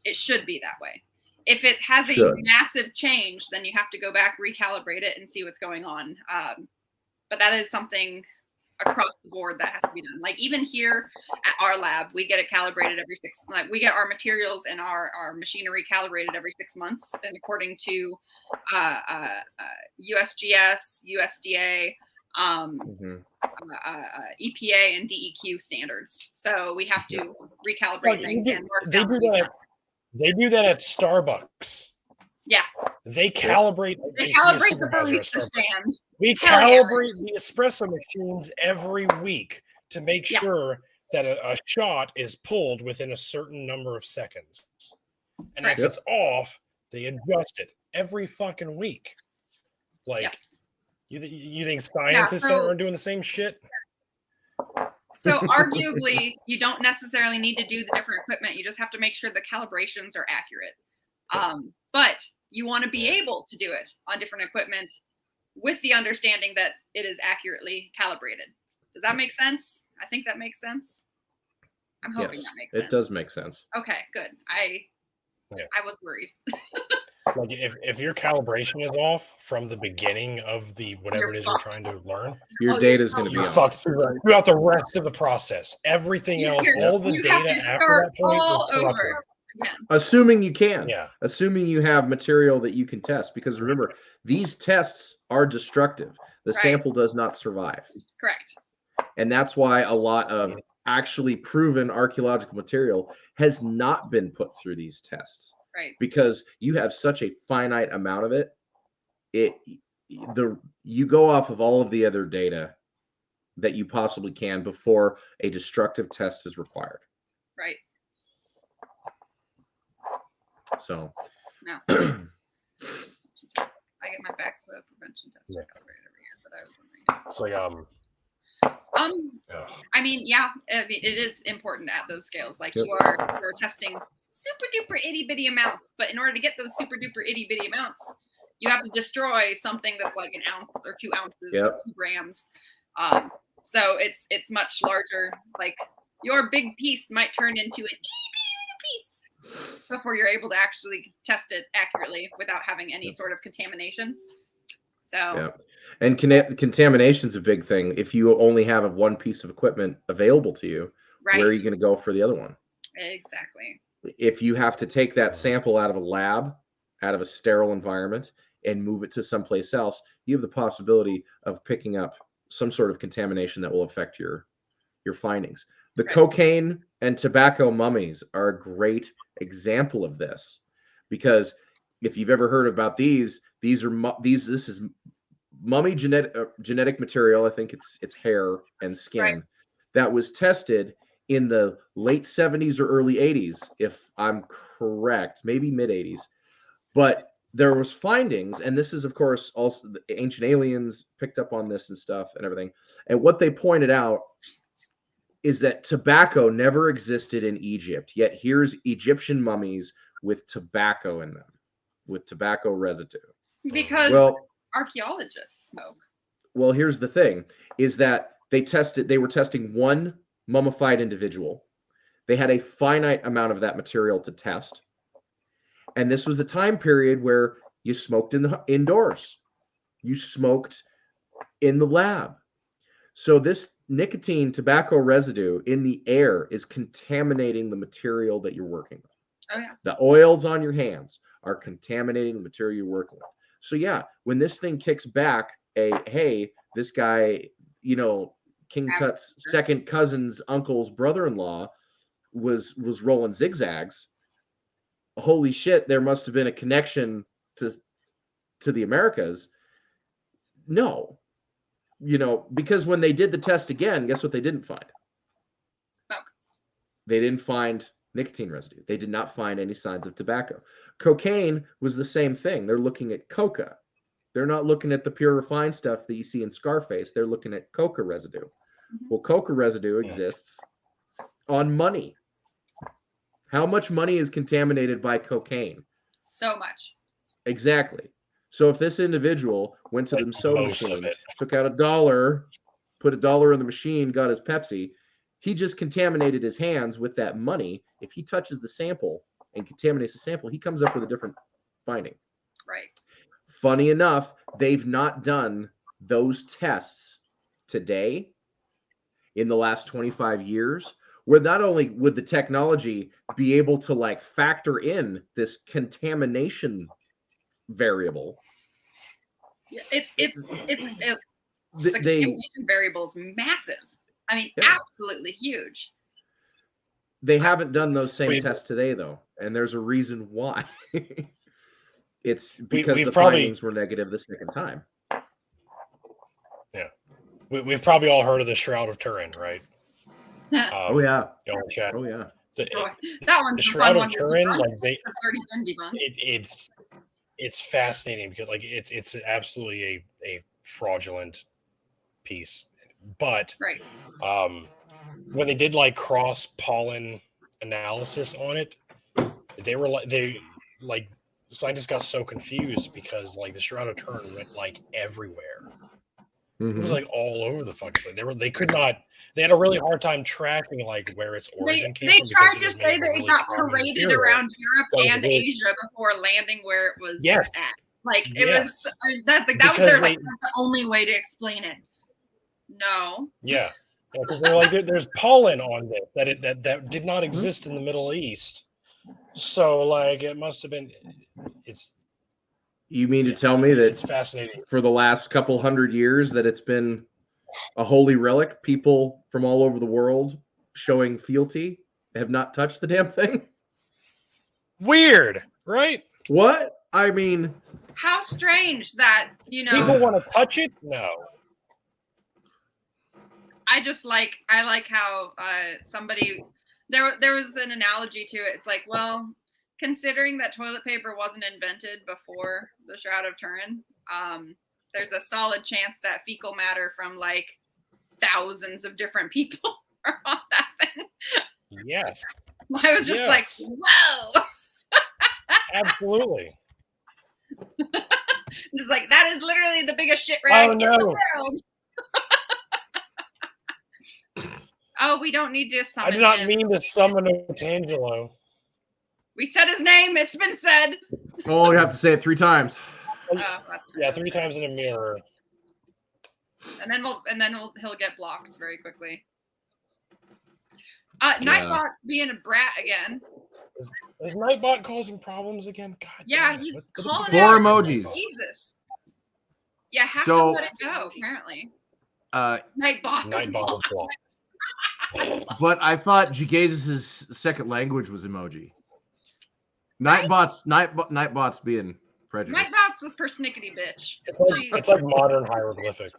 It should be that way. If it has a massive change, then you have to go back, recalibrate it, and see what's going on. But that is something across the board that has to be done. Like even here at our lab, we get it calibrated every like we get our materials and our machinery calibrated every 6 months, and according to USGS, USDA, EPA, and DEQ standards. So we have to recalibrate things and work down. They do that at Starbucks. Yeah. They calibrate. They calibrate the barista stands. We calibrate the espresso machines every week to make sure that a shot is pulled within a certain number of seconds. And if it's off, they adjust it every fucking week. Like, you think scientists aren't doing the same shit? So arguably, you don't necessarily need to do the different equipment. You just have to make sure the calibrations are accurate. But you want to be able to do it on different equipment with the understanding that it is accurately calibrated. Does that make sense? I think that makes sense. I'm hoping that makes sense. It does make sense. Okay, good. I was worried. Like if your calibration is off from the beginning of the whatever it is you're trying to learn, your data is going to be off. Fucked throughout the rest of the process. Everything else, all the data after that point, all over. Assuming you can. Yeah. Assuming you have material that you can test, because remember, these tests are destructive. The sample does not survive. Correct. And that's why a lot of actually proven archaeological material has not been put through these tests. Right. Because you have such a finite amount of it. You go off of all of the other data that you possibly can before a destructive test is required. Right. So no. I get my backflow prevention test calibrated every year, but I was wondering. It's like I mean, it is important at those scales. Like you're testing super duper itty bitty amounts, but in order to get those super duper itty bitty amounts, you have to destroy something that's like an ounce or 2 ounces or 2 grams. So it's much larger. Like your big piece might turn into an itty bitty piece before you're able to actually test it accurately without having any sort of contamination. So and contamination's a big thing. If you only have one piece of equipment available to you, where are you going to go for the other one? Exactly. If you have to take that sample out of a lab, out of a sterile environment, and move it to someplace else, you have the possibility of picking up some sort of contamination that will affect your findings. The cocaine and tobacco mummies are a great example of this, because if you've ever heard about this is mummy genetic material. I think it's hair and skin that was tested in the late 70s or early 80s, if I'm correct, maybe mid 80s. But there was findings, and this is of course also the ancient aliens picked up on this and stuff and everything. And what they pointed out is that tobacco never existed in Egypt, yet here's Egyptian mummies with tobacco in them, with tobacco residue. Because archaeologists smoke. Well, here's the thing, is that they were testing one mummified individual. They had a finite amount of that material to test. And this was a time period where you smoked indoors. You smoked in the lab. So this nicotine tobacco residue in the air is contaminating the material that you're working with. Oh, yeah. The oils on your hands are contaminating the material you're working with. So when this thing kicks back hey, this guy, King Tut's second cousin's uncle's brother-in-law was rolling zigzags. Holy shit, there must have been a connection to the Americas. No. Because when they did the test again, guess what they didn't find? Smoke. They didn't find nicotine residue. They did not find any signs of tobacco. Cocaine was the same thing. They're looking at coca. They're not looking at the pure refined stuff that you see in Scarface. They're looking at coca residue. Mm-hmm. Well, coca residue exists on money. How much money is contaminated by cocaine? So much. Exactly. So if this individual went to Like the soda most of machine, it. took out $1, put $1 in the machine, got his Pepsi, he just contaminated his hands with that money. If he touches the sample and contaminates the sample, he comes up with a different finding. Right. Funny enough, they've not done those tests today in the last 25 years, where not only would the technology be able to like factor in this contamination variable, It's the they contamination variable is massive. I mean, Yeah. absolutely huge. they haven't done those same We- tests today though, and there's a reason why. It's because we've the probably- findings were negative the second time. We've probably all heard of the Shroud of Turin, right? Oh yeah. Y'all in chat. Oh yeah. So That one's the the Shroud fun of one. to Turin, debunk. like they, It's already been debunked. it's fascinating because like it's absolutely a fraudulent piece, but Right. when they did like cross pollen analysis on it, they scientists got so confused because like the Shroud of Turin went like everywhere. It was Mhm. like all over the fucking place. They had a really hard time tracking like where its origin came from. They tried because to was made say from that it really got common paraded material. around Europe That was and really- Asia before landing where it was Yes. at. Like it Yes. was that was Because their they- like the only way to explain it. No. Yeah, because they're like there's pollen on this that did not exist in the Middle East. So like it must have been. You mean to tell me that It's fascinating. for the last couple hundred years that it's been a holy relic, people from all over the world showing fealty have not touched the damn thing? Weird, right? What? I mean, How strange that, People want to touch it? No. I like how somebody there was an analogy to it. It's like, well, considering that toilet paper wasn't invented before the Shroud of Turin, there's a solid chance that fecal matter from like thousands of different people are on that thing. Yes, I was just like, Yes. whoa. absolutely. Just like, that is literally the biggest shit rag in the no. world. Oh, we don't need to I summon did not him. mean to summon Tangelo. We said his name. It's been said. oh, you have to say it 3 times. Oh, that's Yeah, 3 times in a mirror. And then he'll get blocked very quickly. Nightbot's being a brat again. Is Nightbot causing problems again? God. Yeah, damn it. he's What- calling Four out emojis. Jesus. Yeah, have So- to let it go. Apparently, Uh, Nightbot. Nightbot is blocked. but I thought Jesus' second language was emoji. Nightbot's being prejudiced. Nightbot's a persnickety bitch. It's like modern hieroglyphics.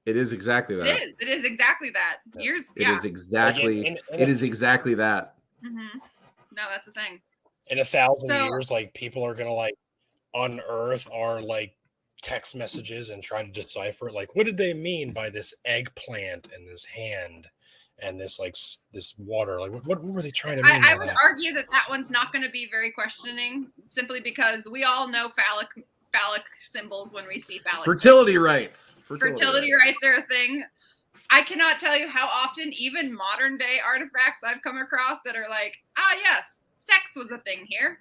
It is exactly that. It is. It is exactly that. Years. It Yeah. is exactly. Like, in It is exactly that. Mm-hmm. No, that's the thing. in 1,000 So- years, like people are gonna like unearth our like text messages and try to decipher it. Like, what did they mean by this eggplant and this hand and this like this water? Like, what were they trying to mean? I by would that? argue that one's not going to be very questioning, simply because we all know phallic symbols when we see phallic. Fertility rights. Fertility rights are a thing. I cannot tell you how often, even modern day artifacts I've come across that are like, yes, sex was a thing here.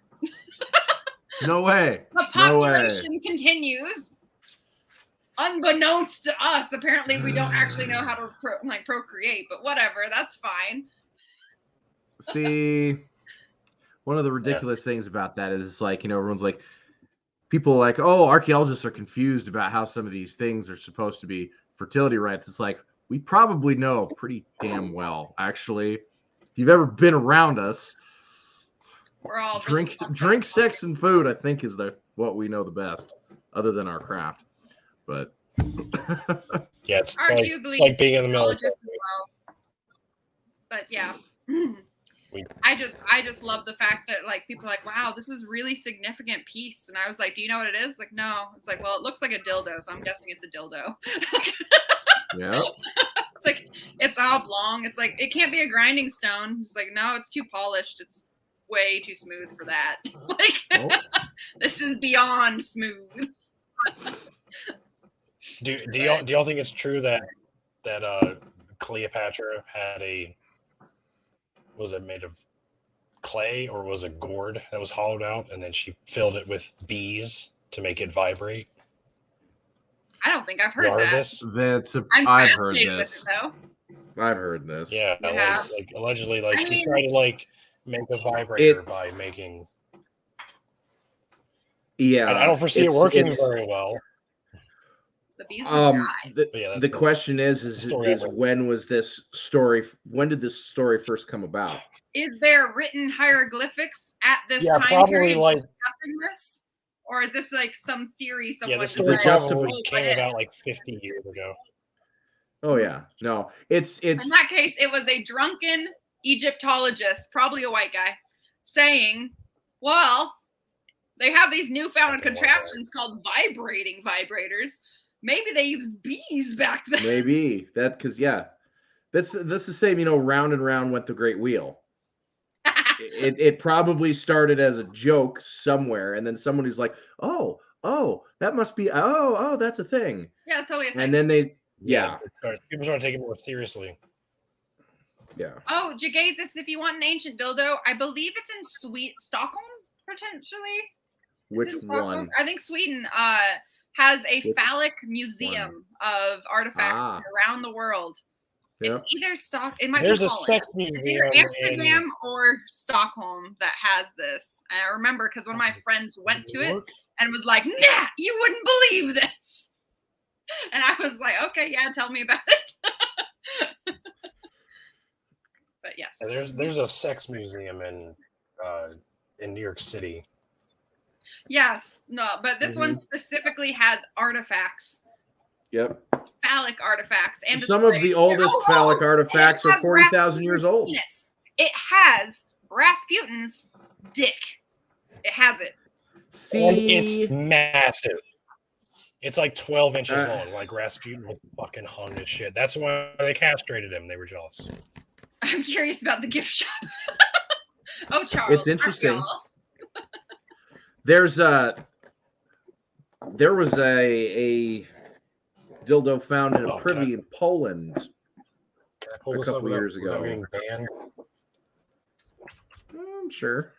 No way. The No way. population continues. Unbeknownst to us, apparently we don't actually know how to procreate, but whatever, that's fine. See, one of the ridiculous things about that is it's like, everyone's like, people are like, oh, archaeologists are confused about how some of these things are supposed to be fertility rites. It's like, we probably know pretty damn well, actually. If you've ever been around us, We're all drink, really sex, and food, I think is what we know the best, other than our craft. But Yeah, it's arguably like being in the military. archaeologists as well. But yeah. We- I just love the fact that like people are like, wow, this is really significant piece. And I was like, do you know what it is? Like, no. It's like, well, it looks like a dildo, so I'm guessing it's a dildo. yeah, It's like, it's oblong. It's like, it can't be a grinding stone. It's like, no, it's too polished. It's way too smooth for that. Like, this is beyond smooth. Do y'all think it's true that Cleopatra had was it made of clay or was it gourd that was hollowed out and then she filled it with bees to make it vibrate? I don't think I've heard that. This? I've heard this. With it, though. I've heard this. Yeah, like allegedly, like I she mean, tried to like make a vibrator by making. Yeah, I don't foresee it working very well. The bees died. The question is when was this story? When did this story first come about? Is there written hieroglyphics at this time probably period like discussing this? Or is this like some theory someone the story probably came about like 50 years ago. Oh yeah, no, it's in that case, it was a drunken Egyptologist, probably a white guy, saying, "Well, they have these newfound contraptions called vibrating vibrators. Maybe they used bees back then." Maybe because that's the same. Round and round went the great wheel. It probably started as a joke somewhere, and then someone who's like, oh, that must be, that's a thing. Yeah, it's totally a thing. And then people started taking it more seriously. Yeah. Oh, Jagasis, if you want an ancient dildo, I believe it's in Stockholm, potentially. Which one? I think Sweden has a phallic museum of artifacts from around the world. Yep. It's either It might There's be a Holland. sex museum. It's either Amsterdam or Stockholm that has this. And I remember because one of my friends went to it and was like, "Nah, you wouldn't believe this." And I was like, "Okay, yeah, tell me about it." But yes, there's a sex museum in New York City. Yes, no, but this one specifically has artifacts. Yep. Phallic artifacts. And some of the oldest phallic artifacts are 40,000 years old. Penis. It has Rasputin's dick. It has it. See? And it's massive. It's like 12 inches long. Like Rasputin was fucking hung as shit. That's why they castrated him. They were jealous. I'm curious about the gift shop. Oh, Charles. It's interesting. There was a dildo found in a privy in Poland a couple years ago. I'm sure.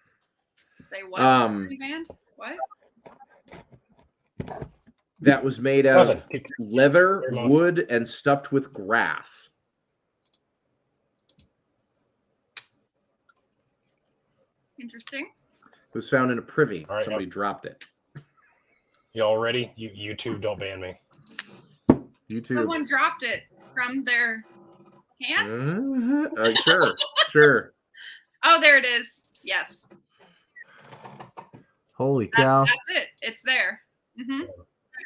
Say what? Banned? What? That was made out of leather, wood, and stuffed with grass. Interesting. It was found in a privy. Right, somebody dropped it. Y'all ready? YouTube, don't ban me. YouTube. Someone dropped it from their hand? Sure. Oh, there it is. Yes. Holy cow. That's it. It's there. Mm-hmm.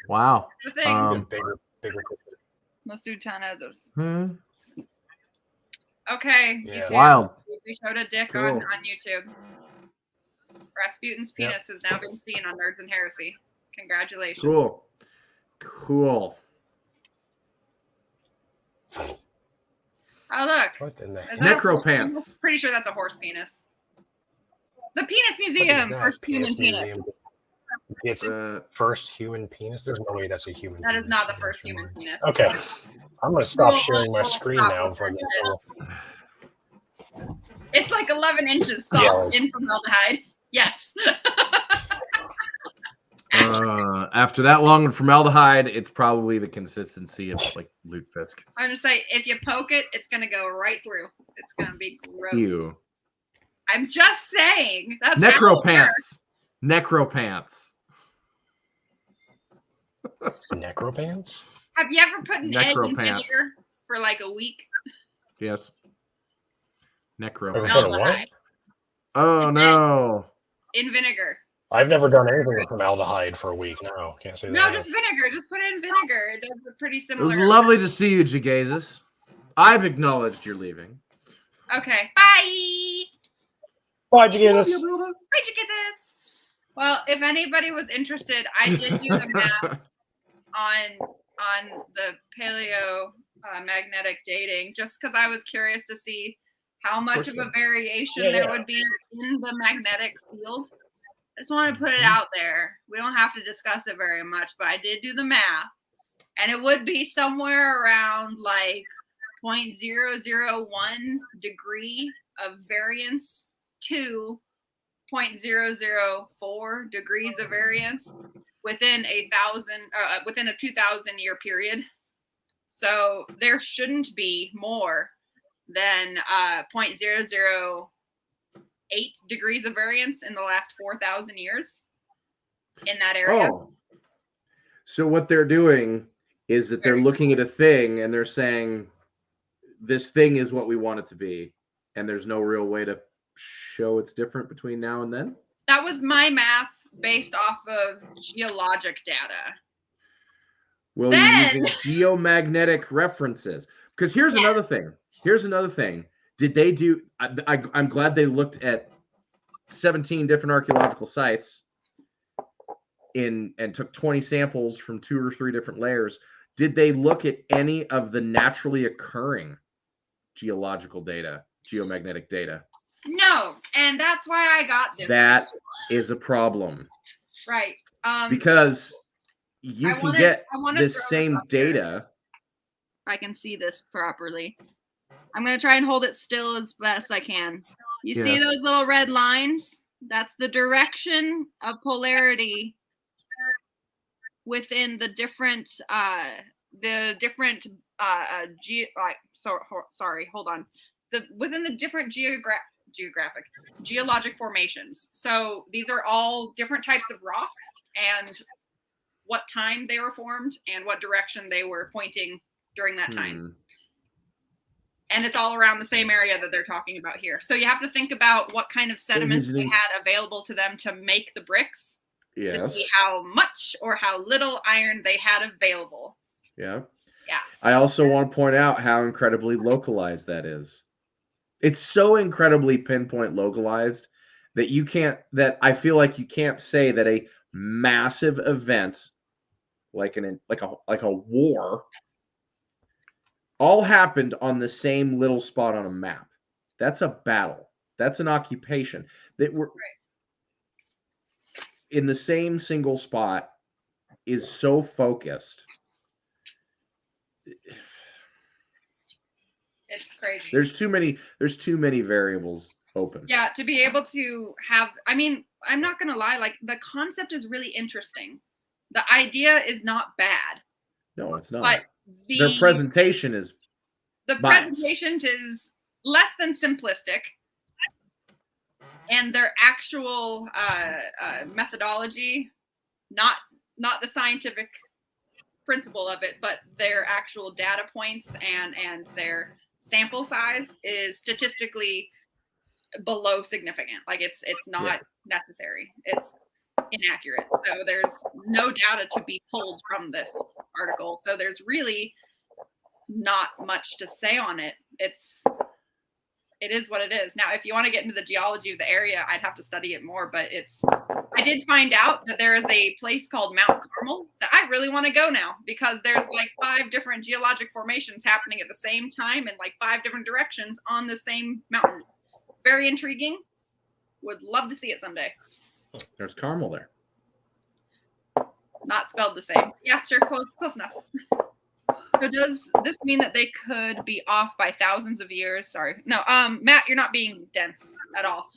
Wow. Bigger. Most do ton of those. Okay. Yeah. YouTube. Wild. We showed a dick on YouTube. Rasputin's penis is now being seen on Nerds and Heresy. Congratulations. Cool. Oh, look. What in the Necropants. Pretty sure that's a horse penis. The Penis Museum. First human penis. It's first human penis? There's no way that's a human penis. That is not the first human penis. Okay. I'm going to stop sharing my screen now. Before I get It's like 11 inches soft in formaldehyde. Yes. After that long in formaldehyde, it's probably the consistency of like lutefisk. I'm just saying, if you poke it, it's gonna go right through. It's gonna be gross. Ew. I'm just saying. That's necropants. Necropants. Necropants? Have you ever put an egg in vinegar for like a week? Yes. What? Oh no. In vinegar. I've never done anything with formaldehyde for a week. No, can't say that. No, just vinegar. Just put it in vinegar. It does a pretty similar. It was lovely to see you, Jagazis. I've acknowledged you're leaving. Okay. Bye. Bye, Jagazis. Bye, Jagazis. Well, if anybody was interested, I did do the math on the paleo magnetic dating, just because I was curious to see how much of a variation there would be in the magnetic field. I just want to put it out there. We don't have to discuss it very much, but I did do the math. And it would be somewhere around like 0.001 degree of variance to 0.004 degrees of variance within a 2,000 year period. So there shouldn't be more than 0.008 degrees of variance in the last 4,000 years in that area. Oh, so what they're doing is that they're looking at a thing and they're saying this thing is what we want it to be, and there's no real way to show it's different between now and then. That was my math based off of geologic data. Well, you're using geomagnetic references. Because here's another thing. Did they do? I'm glad they looked at 17 different archaeological sites and took 20 samples from 2 or 3 different layers. Did they look at any of the naturally occurring geological data, geomagnetic data? No, and that's why I got this. That is a problem. Right. Because you can get this same data. I can see this properly. I'm going to try and hold it still as best I can. You see those little red lines? That's the direction of polarity within the different within the different geologic formations. So these are all different types of rock and what time they were formed and what direction they were pointing during that time. And it's all around the same area that they're talking about here. So you have to think about what kind of sediments they had available to them to make the bricks to see how much or how little iron they had available. Yeah. Yeah. I also want to point out how incredibly localized that is. It's so incredibly pinpoint localized that I feel like you can't say that a massive event like a war all happened on the same little spot on a map. That's a battle. That's an occupation. That we're in the same single spot is so focused. It's crazy. There's too many variables open. Yeah, to be able to have, I mean, I'm not going to lie, like the concept is really interesting. The idea is not bad. No, it's not. But their presentation is presentation is less than simplistic, and their actual methodology, not the scientific principle of it, but their actual data points and their sample size is statistically below significant. Like it's not necessary. It's inaccurate. So there's no data to be pulled from this article. So there's really not much to say on it. It is what it is. Now, if you want to get into the geology of the area, I'd have to study it more, but I did find out that there is a place called Mount Carmel that I really want to go now because there's like 5 different geologic formations happening at the same time in like 5 different directions on the same mountain. Very intriguing. Would love to see it someday. There's Carmel there. Not spelled the same. Yeah, sure. Close enough. So does this mean that they could be off by thousands of years? Sorry. No, Matt, you're not being dense at all.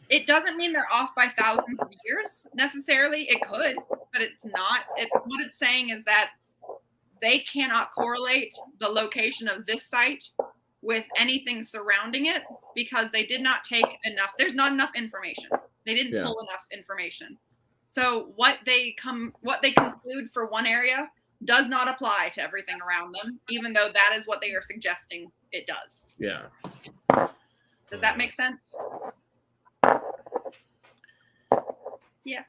It doesn't mean they're off by thousands of years necessarily. It could, but it's not. What it's saying is that they cannot correlate the location of this site with anything surrounding it because they did not take enough. There's not enough information. They didn't pull enough information. So what they conclude for one area does not apply to everything around them, even though that is what they are suggesting it does. Yeah. Does that make sense? Yeah.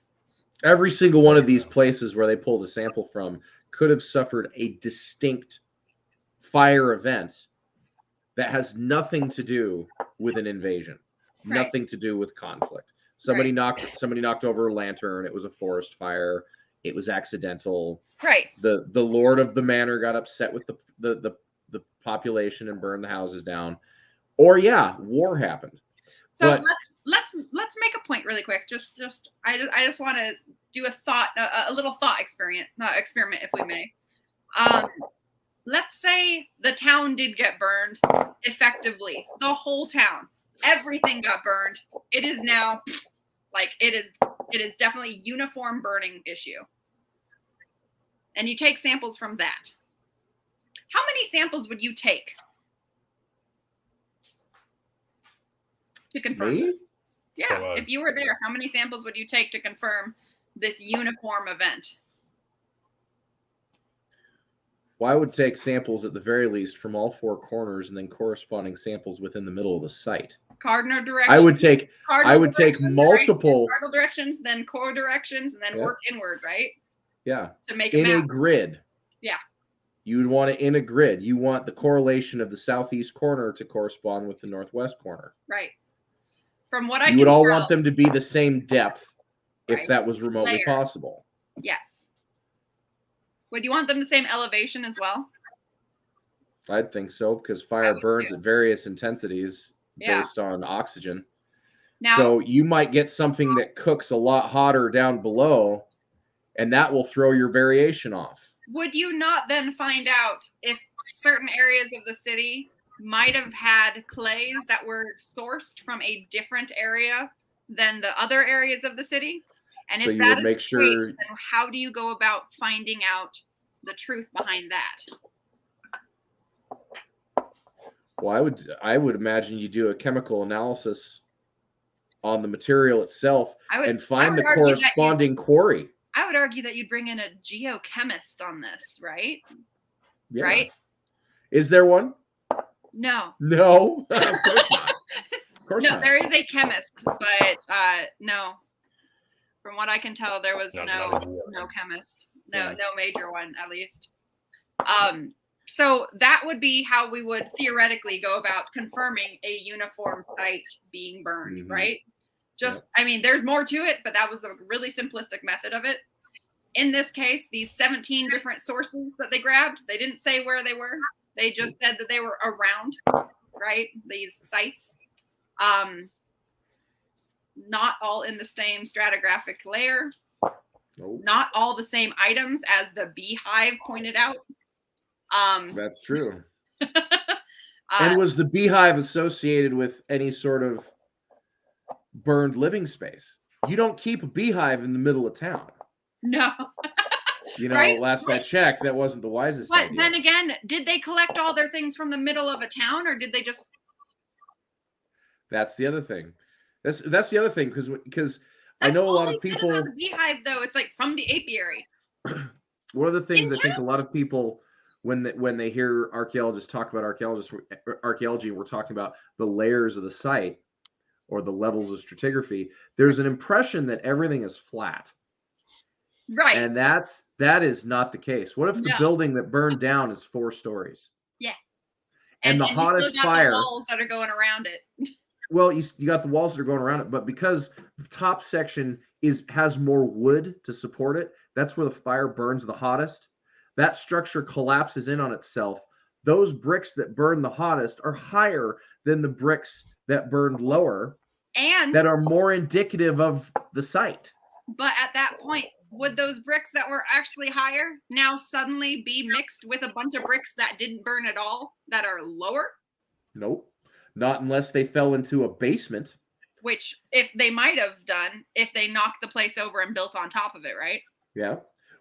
Every single one of these places where they pulled a sample from could have suffered a distinct fire event that has nothing to do with an invasion, nothing to do with conflict. Somebody knocked over a lantern. It was a forest fire. It was accidental. Right. The lord of the manor got upset with the population and burned the houses down. Or yeah, war happened. So But- let's make a point really quick. I just want to do a little thought experiment, if we may. Let's say the town did get burned effectively. The whole town, everything got burned. It is now it is definitely uniform burning issue. And you take samples from that. How many samples would you take to confirm Me? this? Yeah, if you were there, how many samples would you take to confirm this uniform event? Well, I would take samples at the very least from all four corners and then corresponding samples within the middle of the site. Cardinal directions. I would take multiple cardinal directions, then core directions, and then work inward, right? Yeah. To make a grid. Yeah. You would want it in a grid. You want the correlation of the southeast corner to correspond with the northwest corner. Right. From what I you would all want them to be the same depth if that was remotely possible. Yes. Would you want them the same elevation as well? I'd think so, because fire burns at various intensities based on oxygen. Now, so you might get something that cooks a lot hotter down below, and that will throw your variation off. Would you not then find out if certain areas of the city might have had clays that were sourced from a different area than the other areas of the city? And so if you that would is make the sure. case, then how do you go about finding out the truth behind that? Well, I would imagine you do a chemical analysis on the material itself and find the corresponding quarry. I would argue that you'd bring in a geochemist on this, right? Yeah. Right? Is there one? No. No, of course not. Of course not. There is a chemist, but no. From what I can tell, there was no chemist. No major one, at least. So that would be how we would theoretically go about confirming a uniform site being burned, right? I mean, there's more to it, but that was a really simplistic method of it. In this case, these 17 different sources that they grabbed, they didn't say where they were. They just said that they were around, right? These sites. Not all in the same stratigraphic layer. Nope. Not all the same items, as the beehive pointed out. That's true. And was the beehive associated with any sort of burned living space? You don't keep a beehive in the middle of town. No. Last I checked, that wasn't the wisest idea. But then again, did they collect all their things from the middle of a town, or did they just... That's the other thing. That's the other thing, because I know a lot of people... About the beehive, though, it's like from the apiary. One of the things I think a lot of people, when they hear archaeologists talk about archaeology, we're talking about the layers of the site or the levels of stratigraphy, there's an impression that everything is flat. Right. And that is not the case. What if the building that burned down is 4 stories? Yeah. And the hottest you still got fire... the walls that are going around it. Well, you got the walls that are going around it, but because the top section has more wood to support it, that's where the fire burns the hottest. That structure collapses in on itself. Those bricks that burn the hottest are higher than the bricks that burned lower, and that are more indicative of the site. But at that point, would those bricks that were actually higher now suddenly be mixed with a bunch of bricks that didn't burn at all that are lower? Nope. Not unless they fell into a basement. Which, if they might have done, if they knocked the place over and built on top of it, right? Yeah.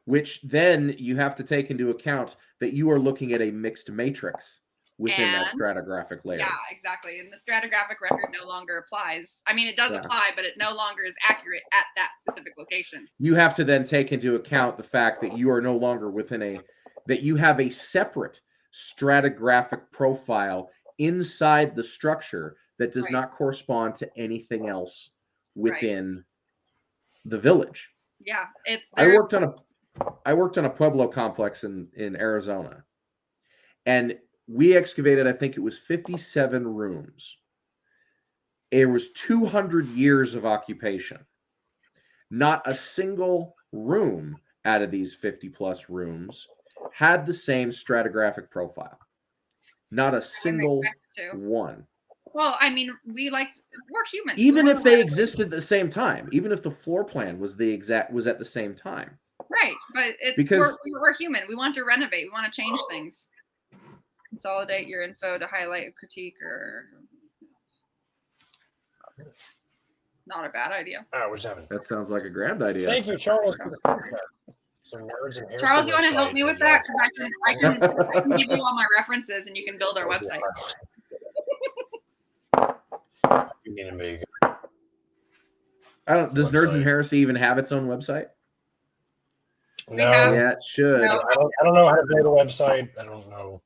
Which then you have to take into account that you are looking at a mixed matrix within that stratigraphic layer. Yeah, exactly. And the stratigraphic record no longer applies. I mean, it does apply, but it no longer is accurate at that specific location. You have to then take into account the fact that you are no longer that you have a separate stratigraphic profile inside the structure that does not correspond to anything else within the village. Yeah, I worked on a Pueblo complex in Arizona, and we excavated, I think it was 57 rooms. It was 200 years of occupation. Not a single room out of these 50 plus rooms had the same stratigraphic profile. Not a single one. Well, I mean, we're humans. Even We if wanna they renovate. existed at the same time, even if the floor plan was at the same time. Right, but we're human. We want to renovate. We want to change things. Consolidate your info to highlight a critique or not a bad idea. We're just having. That sounds like a grand idea. Thank you, Charles. Some nerds and Charles, you want to help me with that? Because I can give you all my references and you can build our website. You need to make. Does Nerds and Heresy even have its own website? No. Yeah, it should. No. I don't know how to build a website. I don't know.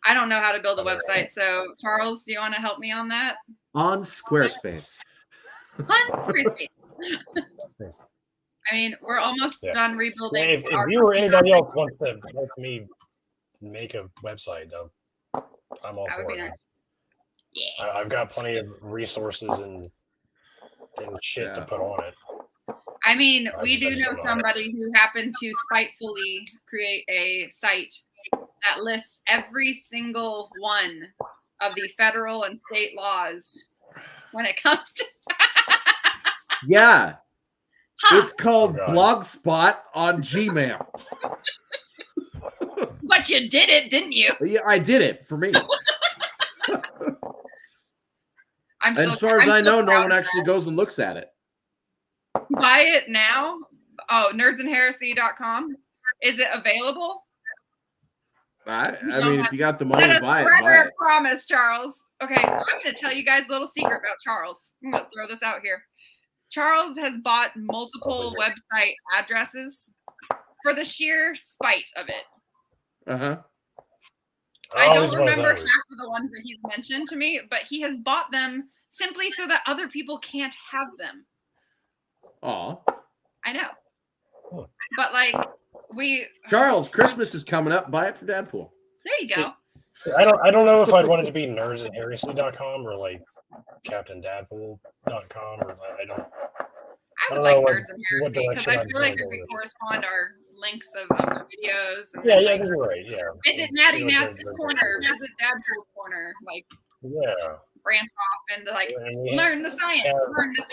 I don't know how to build a website. So, Charles, do you want to help me on that? On Squarespace. On Squarespace. I mean, we're almost done rebuilding. If you or anybody else wants to help me make a website, I'm all for it. Nice. Yeah. I've got plenty of resources and shit to put on it. I mean, we do know somebody who happened to spitefully create a site that lists every single one of the federal and state laws when it comes to. Yeah. Huh. It's called Blogspot on Gmail. But you did it, didn't you? Yeah, I did it for me. As far as I know, no one actually goes and looks at it. Buy it now. Oh, nerdsandheresy.com. Is it available? I mean, if you got the money to buy it, buy it. Promise, Charles. Okay, so I'm going to tell you guys a little secret about Charles. I'm going to throw this out here. Charles has bought multiple website addresses for the sheer spite of it. Uh-huh. I don't remember half of the ones that he's mentioned to me, but he has bought them simply so that other people can't have them. Aw. I know. But Charles, Christmas is coming up. Buy it for Dadpool. There you go. So I don't know if I'd want it to be nerdsandheresy.com or like CaptainDadpool.com or I would like Nerds and Heresy because I feel like we correspond our links of our videos. And yeah, you're right. Yeah. Visit Natty Nat's corner. Visit Dadpool's corner. Branch off and learn the science, learn the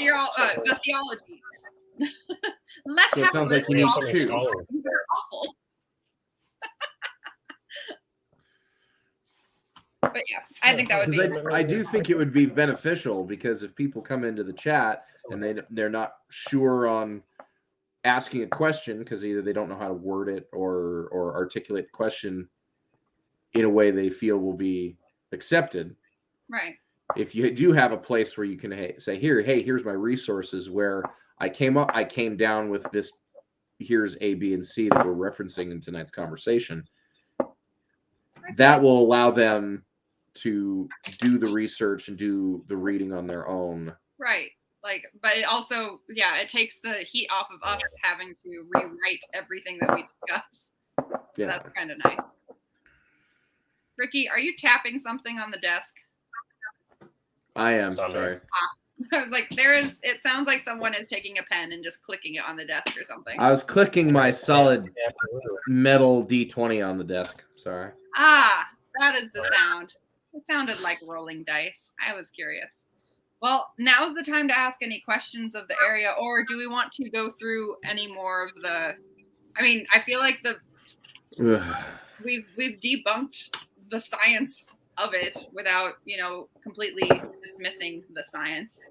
theology. Let's so have it sounds like you need two. They're awful. But yeah, I think that would be. I do think it would be beneficial because if people come into the chat and they're not sure on asking a question because either they don't know how to word it or articulate the question in a way they feel will be accepted. Right. If you do have a place where you can say, here's my resources where I came down with this, here's A, B, and C that we're referencing in tonight's conversation. That will allow them to do the research and do the reading on their own. Right. But it also, it takes the heat off of us having to rewrite everything that we discuss. Yeah. That's kind of nice. Ricky, are you tapping something on the desk? I am. Sorry. I was like, it sounds like someone is taking a pen and just clicking it on the desk or something. I was clicking my solid metal D20 on the desk. Sorry. That is the sound. It sounded like rolling dice. I was curious. Well, now's the time to ask any questions of the area, or do we want to go through any more of the? I mean, I feel like we've debunked the science of it without, completely dismissing the science.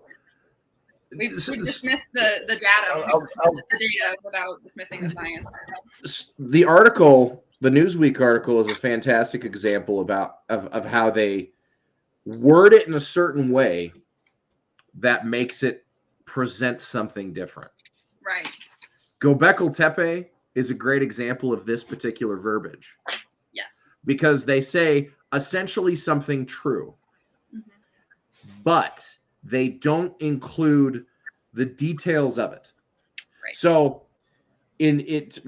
We've dismissed the data, without dismissing the science. The article, the Newsweek article, is a fantastic example of how they word it in a certain way that makes it present something different. Right. Göbekli Tepe is a great example of this particular verbiage. Yes. Because they say essentially something true, but they don't include the details of it. Right. So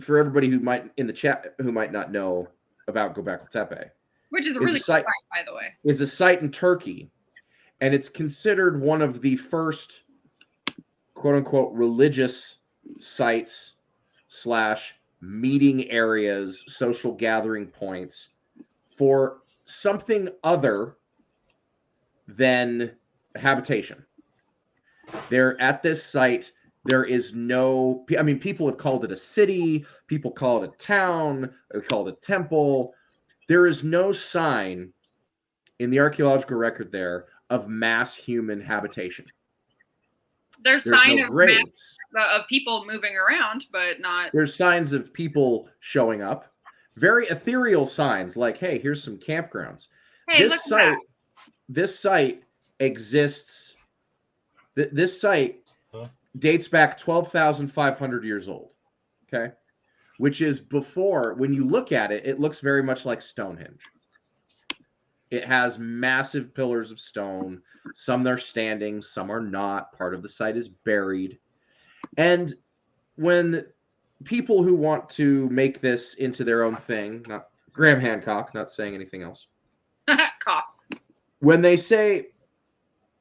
for everybody who might in the chat who might not know about Göbekli Tepe, which is a really cool site, by the way, is a site in Turkey, and it's considered one of the first quote unquote religious sites / meeting areas, social gathering points for something other than habitation. They're at this site. There is no, I mean, people have called it a city. People call it a town. They call it a temple. There is no sign in the archaeological record there of mass human habitation. There's There's sign no of graves. of people moving around, but not. There's signs of people showing up. Very ethereal signs like, hey, here's some campgrounds. Hey, look at that. This site exists. This site dates back 12,500 years old. Okay. Which is before, when you look at it, it looks very much like Stonehenge. It has massive pillars of stone. Some are standing, some are not. Part of the site is buried. And when people who want to make this into their own thing, not Graham Hancock, not saying anything else. Cough. When they say,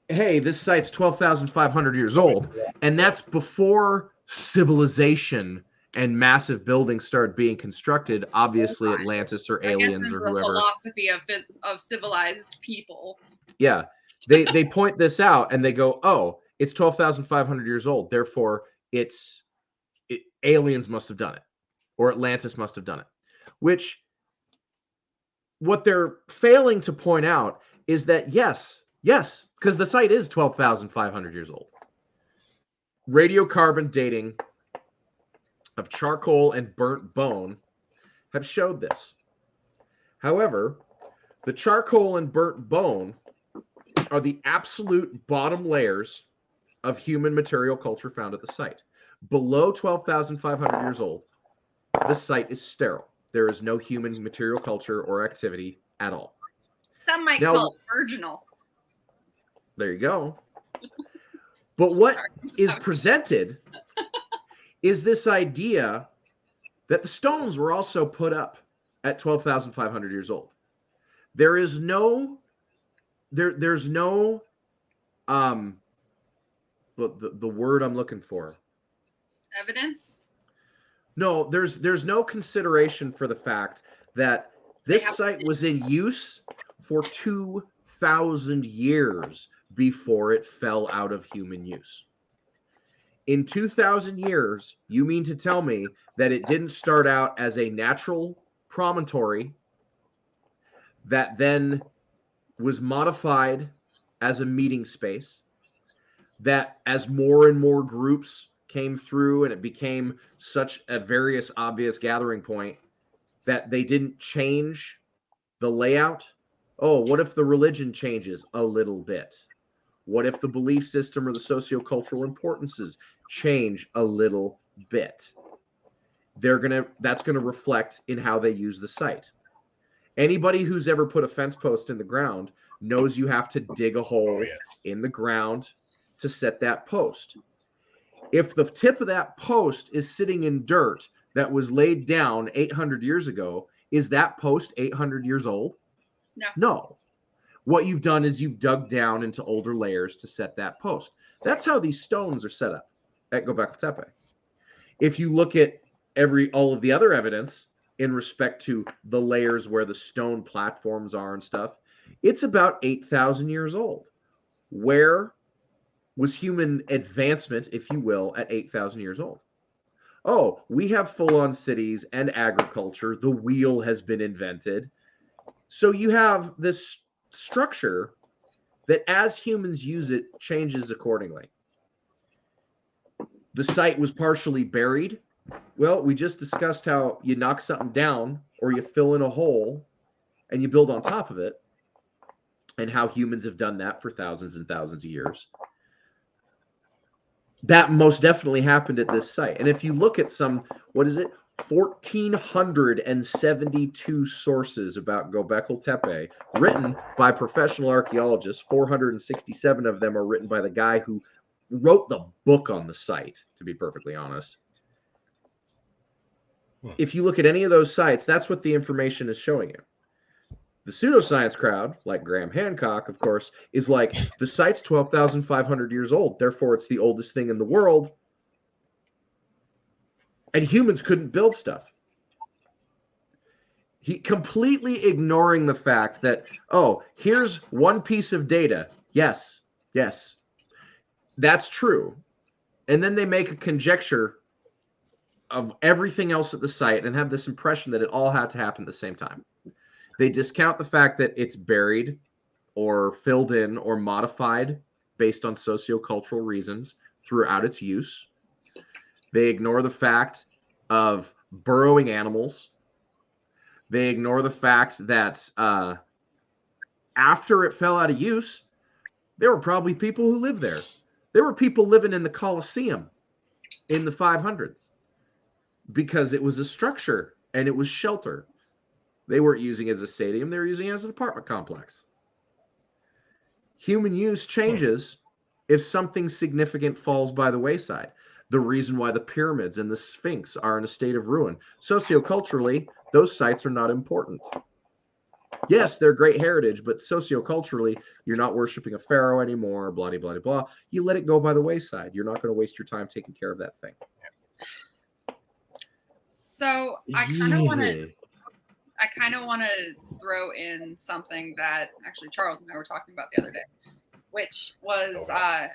hey, this site's 12,500 years old, and that's before civilization and massive buildings started being constructed, obviously Atlantis or aliens or whoever. Philosophy of civilized people. Yeah. They point this out and they go, oh, it's 12,500 years old. Therefore, aliens must have done it, or Atlantis must have done it. Which, what they're failing to point out is that yes, because the site is 12,500 years old. Radiocarbon dating of charcoal and burnt bone have showed this. However, the charcoal and burnt bone are the absolute bottom layers of human material culture found at the site. Below 12,500 years old, the site is sterile. There is no human material culture or activity at all. Some might call it virginal. There you go. But what is presented is this idea that the stones were also put up at 12,500 years old. There's no the word I'm looking for. Evidence? No, there's no consideration for the fact that this site was in use for 2,000 years before it fell out of human use. In 2,000 years, you mean to tell me that it didn't start out as a natural promontory that then was modified as a meeting space, that as more and more groups came through and it became such a various obvious gathering point that they didn't change the layout? Oh, what if the religion changes a little bit? What if the belief system or the sociocultural importances change a little bit? That's gonna reflect in how they use the site. Anybody who's ever put a fence post in the ground knows you have to dig a hole in the ground to set that post. If the tip of that post is sitting in dirt that was laid down 800 years ago, is that post 800 years old? No. What you've done is you've dug down into older layers to set that post. That's how these stones are set up at Göbekli Tepe. If you look at all of the other evidence in respect to the layers where the stone platforms are and stuff, it's about 8,000 years old. Where was human advancement, if you will, at 8,000 years old? Oh, we have full-on cities and agriculture. The wheel has been invented. So you have this structure that as humans use it, changes accordingly. The site was partially buried. Well, we just discussed how you knock something down or you fill in a hole and you build on top of it, and how humans have done that for thousands and thousands of years. That most definitely happened at this site. And if you look at 1,472 sources about Göbekli Tepe written by professional archaeologists, 467 of them are written by the guy who wrote the book on the site, to be perfectly honest. If you look at any of those sites, that's what the information is showing you. The pseudoscience crowd, like Graham Hancock, of course, is like, the site's 12,500 years old, therefore it's the oldest thing in the world, and humans couldn't build stuff. He completely ignoring the fact that, oh, here's one piece of data Yes, yes, that's true. And then they make a conjecture of everything else at the site and have this impression that it all had to happen at the same time. They discount the fact that it's buried or filled in or modified based on sociocultural reasons throughout its use. They ignore the fact of burrowing animals. They ignore the fact that after it fell out of use, there were probably people who lived there. There were people living in the Colosseum in the 500s because it was a structure and it was shelter. They weren't using it as a stadium. They were using it as an apartment complex. Human use changes if something significant falls by the wayside. The reason why the pyramids and the Sphinx are in a state of ruin. Socioculturally, those sites are not important. Yes, they're great heritage, but socioculturally, you're not worshiping a pharaoh anymore, blah, blah, blah, blah. You let it go by the wayside. You're not going to waste your time taking care of that thing. So I kind of want to throw in something that actually Charles and I were talking about the other day, which was I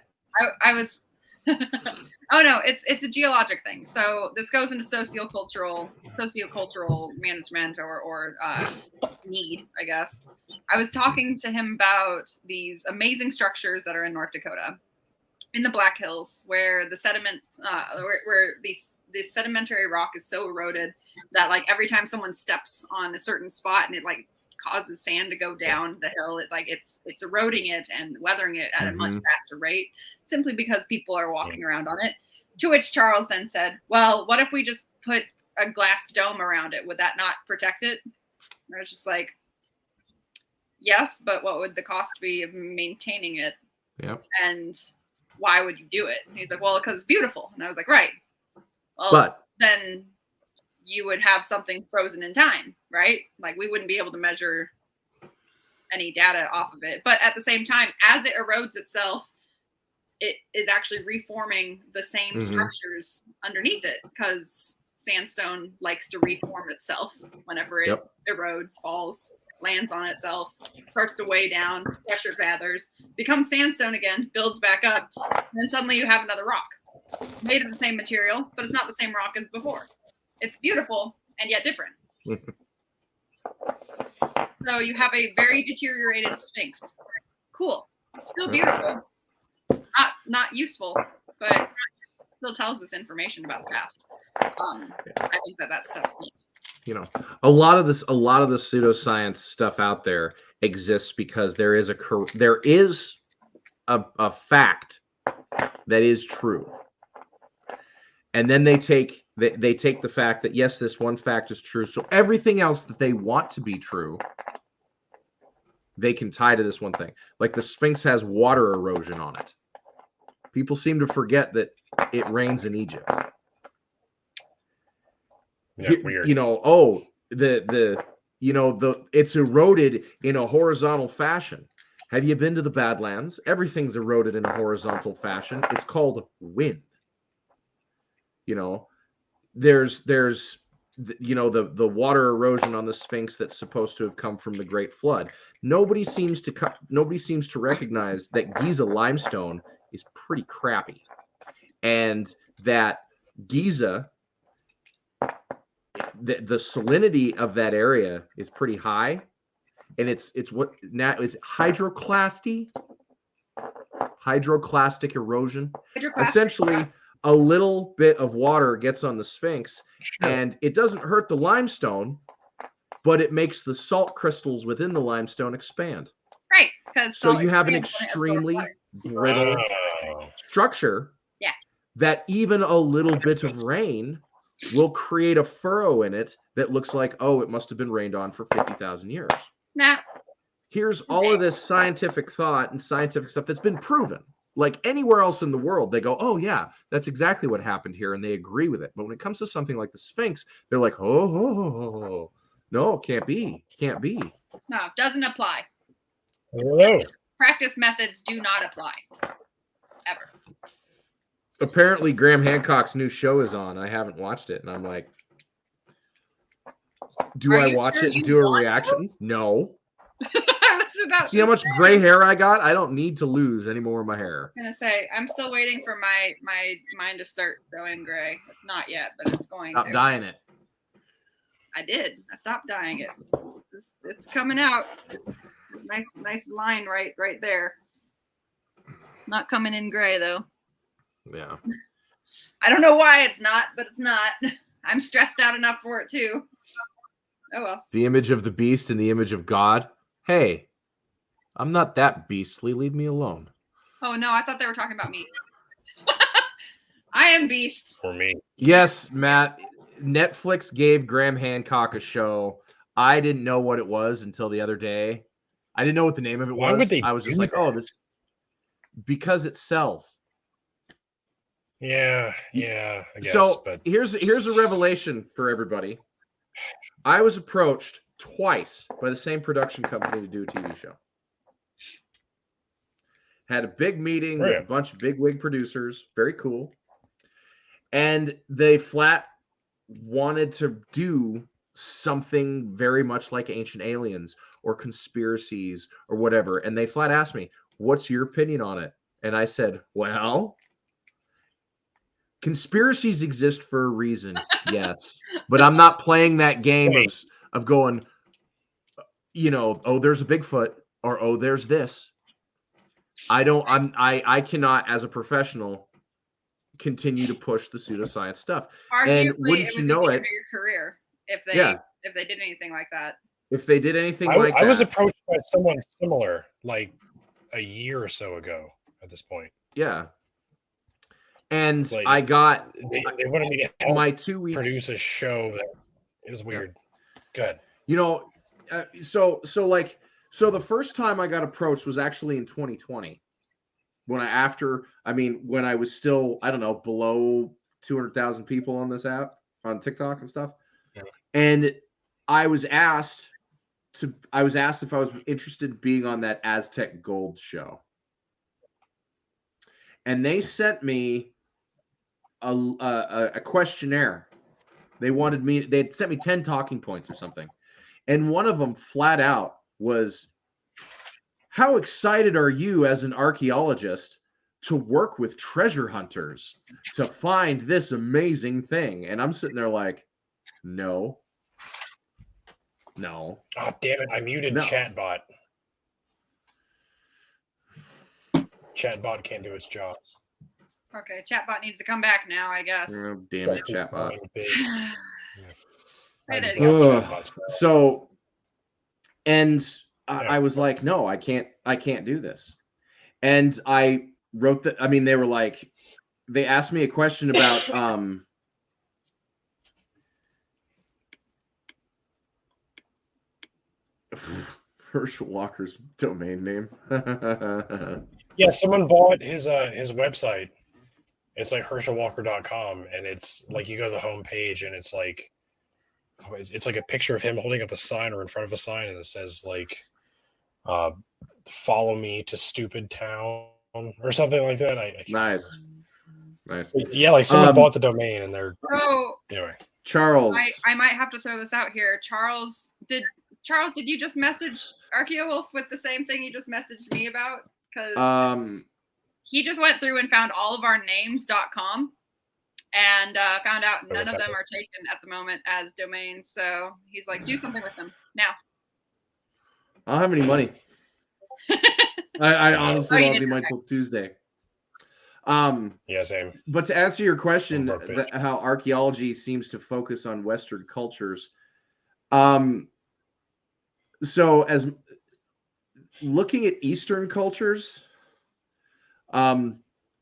was oh no, it's a geologic thing. So this goes into sociocultural management or need, I guess. I was talking to him about these amazing structures that are in North Dakota, in the Black Hills, where the sediment, where the sedimentary rock is so eroded that like every time someone steps on a certain spot and it like causes sand to go down the hill, it's eroding it and weathering it at a much faster rate, simply because people are walking around on it. To which Charles then said, well, what if we just put a glass dome around it? Would that not protect it? And I was just like, yes, but what would the cost be of maintaining it? Yep. And why would you do it? And he's like, well, because it's beautiful. And I was like, right. Well, but then you would have something frozen in time, right? Like we wouldn't be able to measure any data off of it. But at the same time, as it erodes itself, it is actually reforming the same structures underneath it, because sandstone likes to reform itself whenever it erodes, falls, lands on itself, starts to weigh down, pressure gathers, becomes sandstone again, builds back up, and then suddenly you have another rock made of the same material, but it's not the same rock as before. It's beautiful and yet different. So you have a very deteriorated Sphinx. Cool. Still beautiful. Not useful, but still tells us information about the past. I think that stuff's neat. You know, a lot of the pseudoscience stuff out there exists because there is a fact that is true, and then they take the fact that yes, this one fact is true, so everything else that they want to be true, they can tie to this one thing. Like the Sphinx has water erosion on it. People seem to forget that it rains in Egypt. Yeah, weird. You know, it's eroded in a horizontal fashion. Have you been to the Badlands? Everything's eroded in a horizontal fashion. It's called wind. You know, there's the water erosion on the Sphinx that's supposed to have come from the Great Flood. Nobody seems to recognize that Giza limestone is pretty crappy, and that Giza, the salinity of that area is pretty high, and it's what now is hydroclastic erosion. Essentially, a little bit of water gets on the Sphinx, and it doesn't hurt the limestone, but it makes the salt crystals within the limestone expand. Right, because so you have an extremely brittle structure. Yeah. That even a little bit of rain will create a furrow in it that looks like, oh, it must have been rained on for 50,000 years. Nah. Here's all of this scientific thought and scientific stuff that's been proven. Like anywhere else in the world, they go, oh, yeah, that's exactly what happened here, and they agree with it. But when it comes to something like the Sphinx, they're like, oh, no, can't be. Can't be. No, doesn't apply. Hello. Practice methods do not apply. Ever. Apparently, Graham Hancock's new show is on. I haven't watched it, and I'm like, do I watch it and do a reaction? No. I was about See how to much say. gray hair I got? I don't need to lose any more of my hair. I'm gonna say I'm still waiting for mine to start growing gray. It's not yet, but it's going Stop to. dyeing it. I did. I stopped dyeing it. It's coming out. Nice line right there. Not coming in gray though. Yeah. I don't know why it's not, but it's not. I'm stressed out enough for it too. Oh well. The image of the beast and the image of God. Hey, I'm not that beastly. Leave me alone. Oh no, I thought they were talking about me. I am beast. For me. Yes, Matt. Netflix gave Graham Hancock a show. I didn't know what it was until the other day. I didn't know what the name of it Why was. would they I was just do like, that? oh, this because it sells. Yeah, I guess. So but here's a revelation for everybody. I was approached twice by the same production company to do a TV show. Had a big meeting with a bunch of big-wig producers. Very cool. And they flat wanted to do something very much like Ancient Aliens or conspiracies or whatever. And they flat asked me, what's your opinion on it? And I said, well, conspiracies exist for a reason, yes. But I'm not playing that game of going, oh, there's a Bigfoot, or oh, there's this. I cannot, as a professional, continue to push the pseudoscience stuff. Arguably, And wouldn't it you would know be the it? end of your career if they did anything like that. If they did anything I like that. was approached by someone similar like a year or so ago at this point. Yeah. And Like, I got they wanted me to help my 2 weeks produce a show that it was weird. Good. So the first time I got approached was actually in 2020 when I was still, I don't know, below 200,000 people on this app on TikTok and stuff. Yeah. And I was asked if I was interested in being on that Aztec Gold show. And they sent me a questionnaire. They'd sent me 10 talking points or something. And one of them flat out was, how excited are you as an archaeologist to work with treasure hunters to find this amazing thing? And I'm sitting there like, no. Oh, damn it. I muted Chatbot. Chatbot can't do its job. Okay, Chatbot needs to come back now, I guess. Oh, damn it, Chatbot. So, and I was like, no, I can't do this. And I wrote that. I mean, they asked me a question about, Herschel Walker's domain name. Yeah, someone bought his website. It's like herschelwalker.com, and it's like you go to the home page and it's like a picture of him holding up a sign or in front of a sign, and it says like follow me to stupid town or something like that. Nice. Yeah, like someone bought the domain and they're anyway. Charles. I might have to throw this out here. Charles, did you just message ArcheoWolf with the same thing you just messaged me about? Because he just went through and found all of our names.com and found out none of them are taken at the moment as domains. So he's like, do something with them now. I don't have any money. I honestly don't have any money until Tuesday. Yeah, same. But to answer your question, how archaeology seems to focus on Western cultures. So as looking at Eastern cultures, a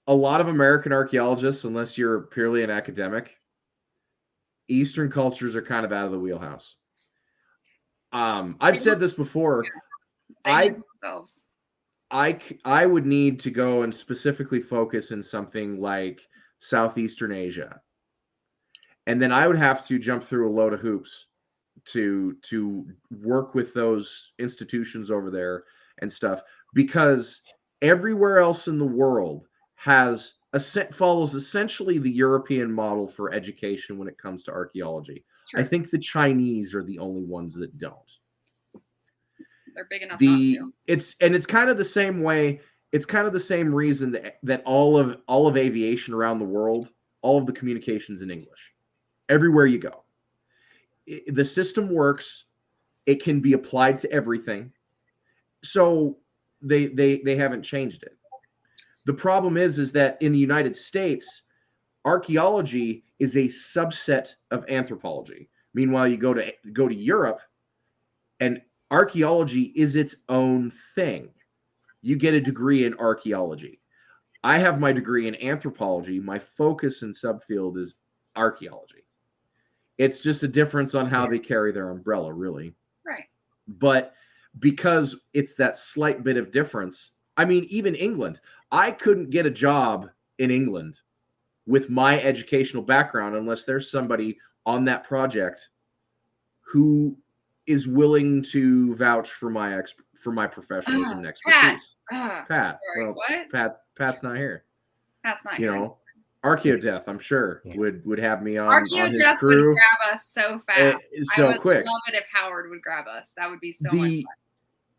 lot of American archaeologists, unless you're purely an academic, Eastern cultures are kind of out of the wheelhouse. I've said this before. I would need to go and specifically focus in something like Southeastern Asia. And then I would have to jump through a load of hoops to work with those institutions over there and stuff, because everywhere else in the world follows essentially the European model for education when it comes to archaeology. Sure. I think the Chinese are the only ones that don't. They're big enough not to. It's kind of the same way. It's kind of the same reason that all of aviation around the world, all of the communications in English, everywhere you go. The system works. It can be applied to everything. So they haven't changed it. The problem is that in the United States, archaeology is a subset of anthropology. Meanwhile, you go to Europe, and archaeology is its own thing. You get a degree in archaeology. I have my degree in anthropology. My focus and subfield is archaeology. It's just a difference on how they carry their umbrella, really. Right. But because it's that slight bit of difference, I mean, even England, I couldn't get a job in England with my educational background unless there's somebody on that project who is willing to vouch for my professionalism and expertise. Pat. Sorry, Well, what? Pat's not here. Pat's not You here. know, Archeodeath, I'm sure, would have me on his Archeodeath crew. would grab us so fast. So I would quick. love it if Howard would grab us. That would be so much fun.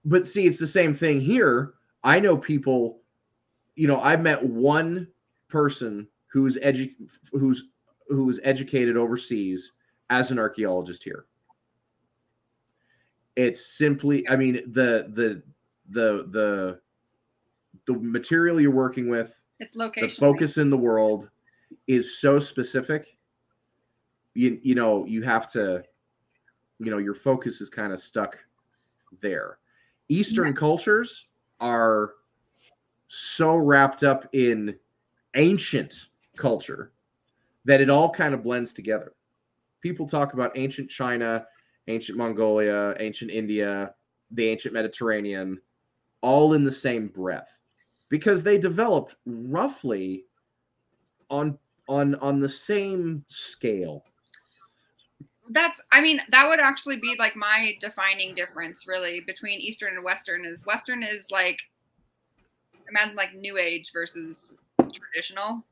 But see, it's the same thing here. I know people, you know, I've met one person who's educated overseas as an archaeologist here. It's simply, I mean, the material you're working with, It's location. the focus in the world is so specific. You know, you have to, you know, your focus is kind of stuck there. Eastern cultures are so wrapped up in ancient culture that it all kind of blends together. People talk about ancient China, ancient Mongolia, ancient India, the ancient Mediterranean, all in the same breath, because they developed roughly on the same scale. I mean, that would actually be like my defining difference really between Eastern and Western is like, imagine like New Age versus traditional.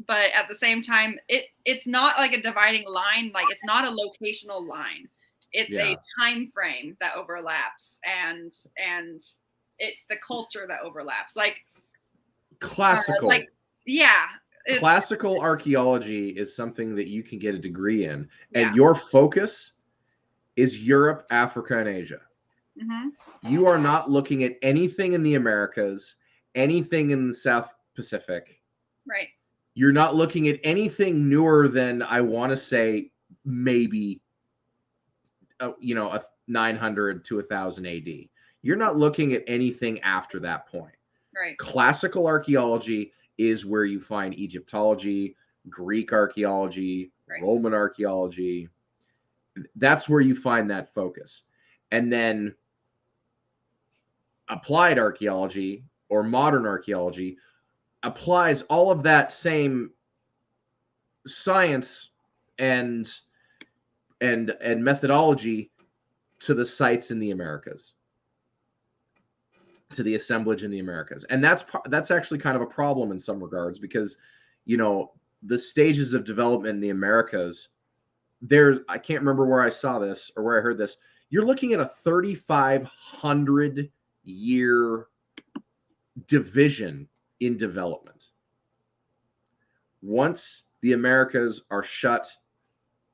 But at the same time, it's not like a dividing line. Like it's not a locational line. It's a time frame that overlaps, and it's the culture that overlaps. Like classical. Classical archaeology is something that you can get a degree in, and your focus is Europe, Africa, and Asia. Mm-hmm. You are not looking at anything in the Americas, anything in the South Pacific. Right. You're not looking at anything newer than, I want to say, maybe, a 900 to 1000 AD. You're not looking at anything after that point. Right. Classical archaeology is where you find Egyptology, Greek archaeology, Roman archaeology. That's where you find that focus. And then applied archaeology or modern archaeology applies all of that same science and methodology to the sites in the Americas, to the assemblage in the Americas. And that's actually kind of a problem in some regards, because, you know, the stages of development in the Americas, I can't remember where I saw this or where I heard this. You're looking at a 3,500 year division in development. Once the Americas are shut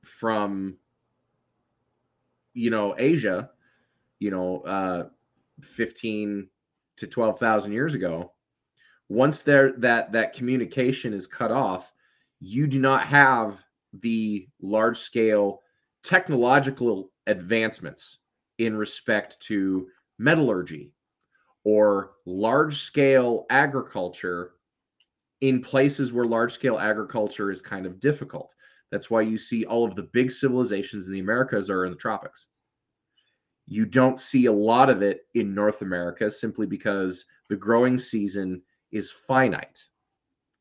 from, Asia, 15 to 12,000 years ago, once that communication is cut off, you do not have the large scale technological advancements in respect to metallurgy or large scale agriculture in places where large scale agriculture is kind of difficult. That's why you see all of the big civilizations in the Americas are in the tropics. You don't see a lot of it in North America simply because the growing season is finite.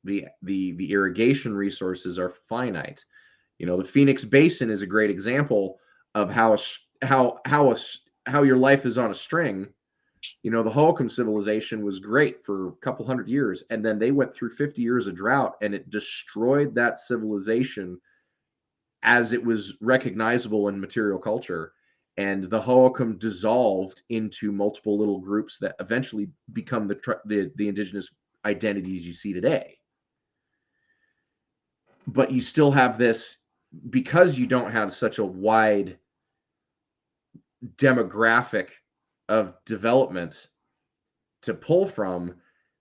The irrigation resources are finite. The Phoenix Basin is a great example of how your life is on a string. The Holcomb civilization was great for a couple hundred years, and then they went through 50 years of drought, and it destroyed that civilization as it was recognizable in material culture. and the Hohokam dissolved into multiple little groups that eventually become the indigenous identities you see today. But you still have this, because you don't have such a wide demographic of development to pull from,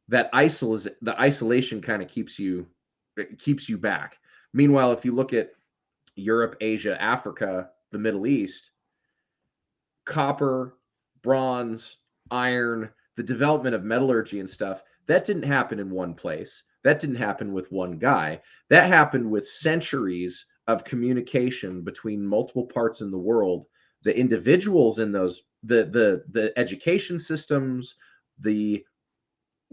that the isolation kind of keeps you back. Meanwhile, if you look at Europe, Asia, Africa, the Middle East, copper, bronze, iron, the development of metallurgy and stuff, that didn't happen in one place. That didn't happen with one guy. That happened with centuries of communication between multiple parts in the world. The individuals in those, the education systems, the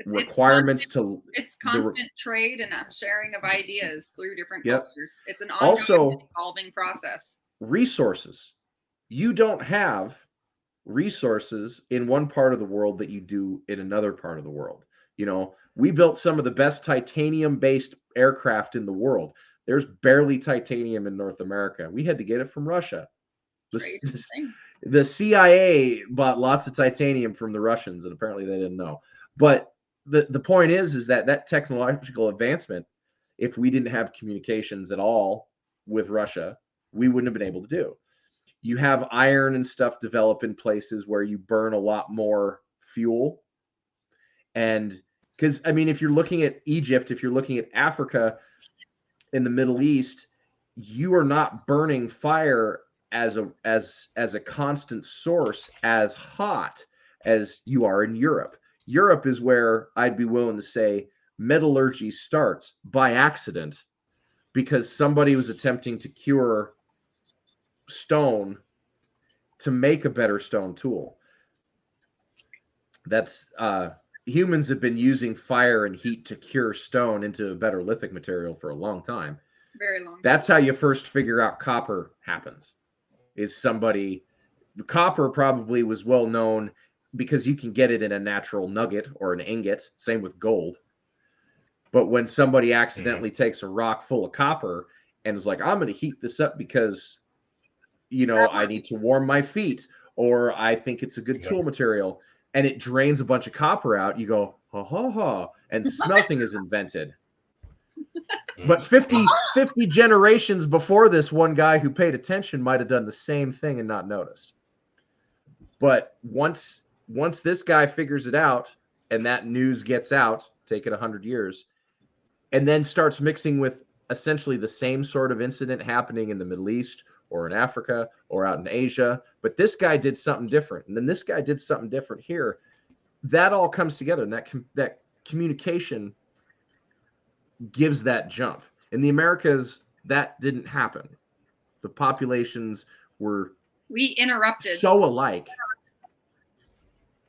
requirements it's constant trade and a sharing of ideas through different Yep. cultures. It's an ongoing evolving process. Resources. You don't have resources in one part of the world that you do in another part of the world. You know, we built some of the best titanium-based aircraft in the world. There's barely titanium in North America. We had to get it from Russia. The CIA bought lots of titanium from the Russians, and apparently they didn't know. But the point is that technological advancement, if we didn't have communications at all with Russia, we wouldn't have been able to do. You have iron and stuff develop in places where you burn a lot more fuel. And because, I mean, if you're looking at Egypt, if you're looking at Africa, in the Middle East, you are not burning fire as a constant source as hot as you are in Europe. Europe is where I'd be willing to say metallurgy starts by accident, because somebody was attempting to cure stone to make a better stone tool. That's humans have been using fire and heat to cure stone into a better lithic material for a long time. Very long. That's how you first figure out copper happens. The copper probably was well known because you can get it in a natural nugget or an ingot. Same with gold. But when somebody accidentally takes a rock full of copper and is like, I'm going to heat this up because, I need to warm my feet, or I think it's a good tool material, and it drains a bunch of copper out, you go, ha ha ha, and smelting is invented. But 50 generations before this, one guy who paid attention might have done the same thing and not noticed. But once this guy figures it out, and that news gets out, take it 100 years, and then starts mixing with essentially the same sort of incident happening in the Middle East or in Africa or out in Asia, but this guy did something different, and then this guy did something different here. That all comes together, and that communication gives that jump. In the Americas, that didn't happen. The populations were we interrupted so alike.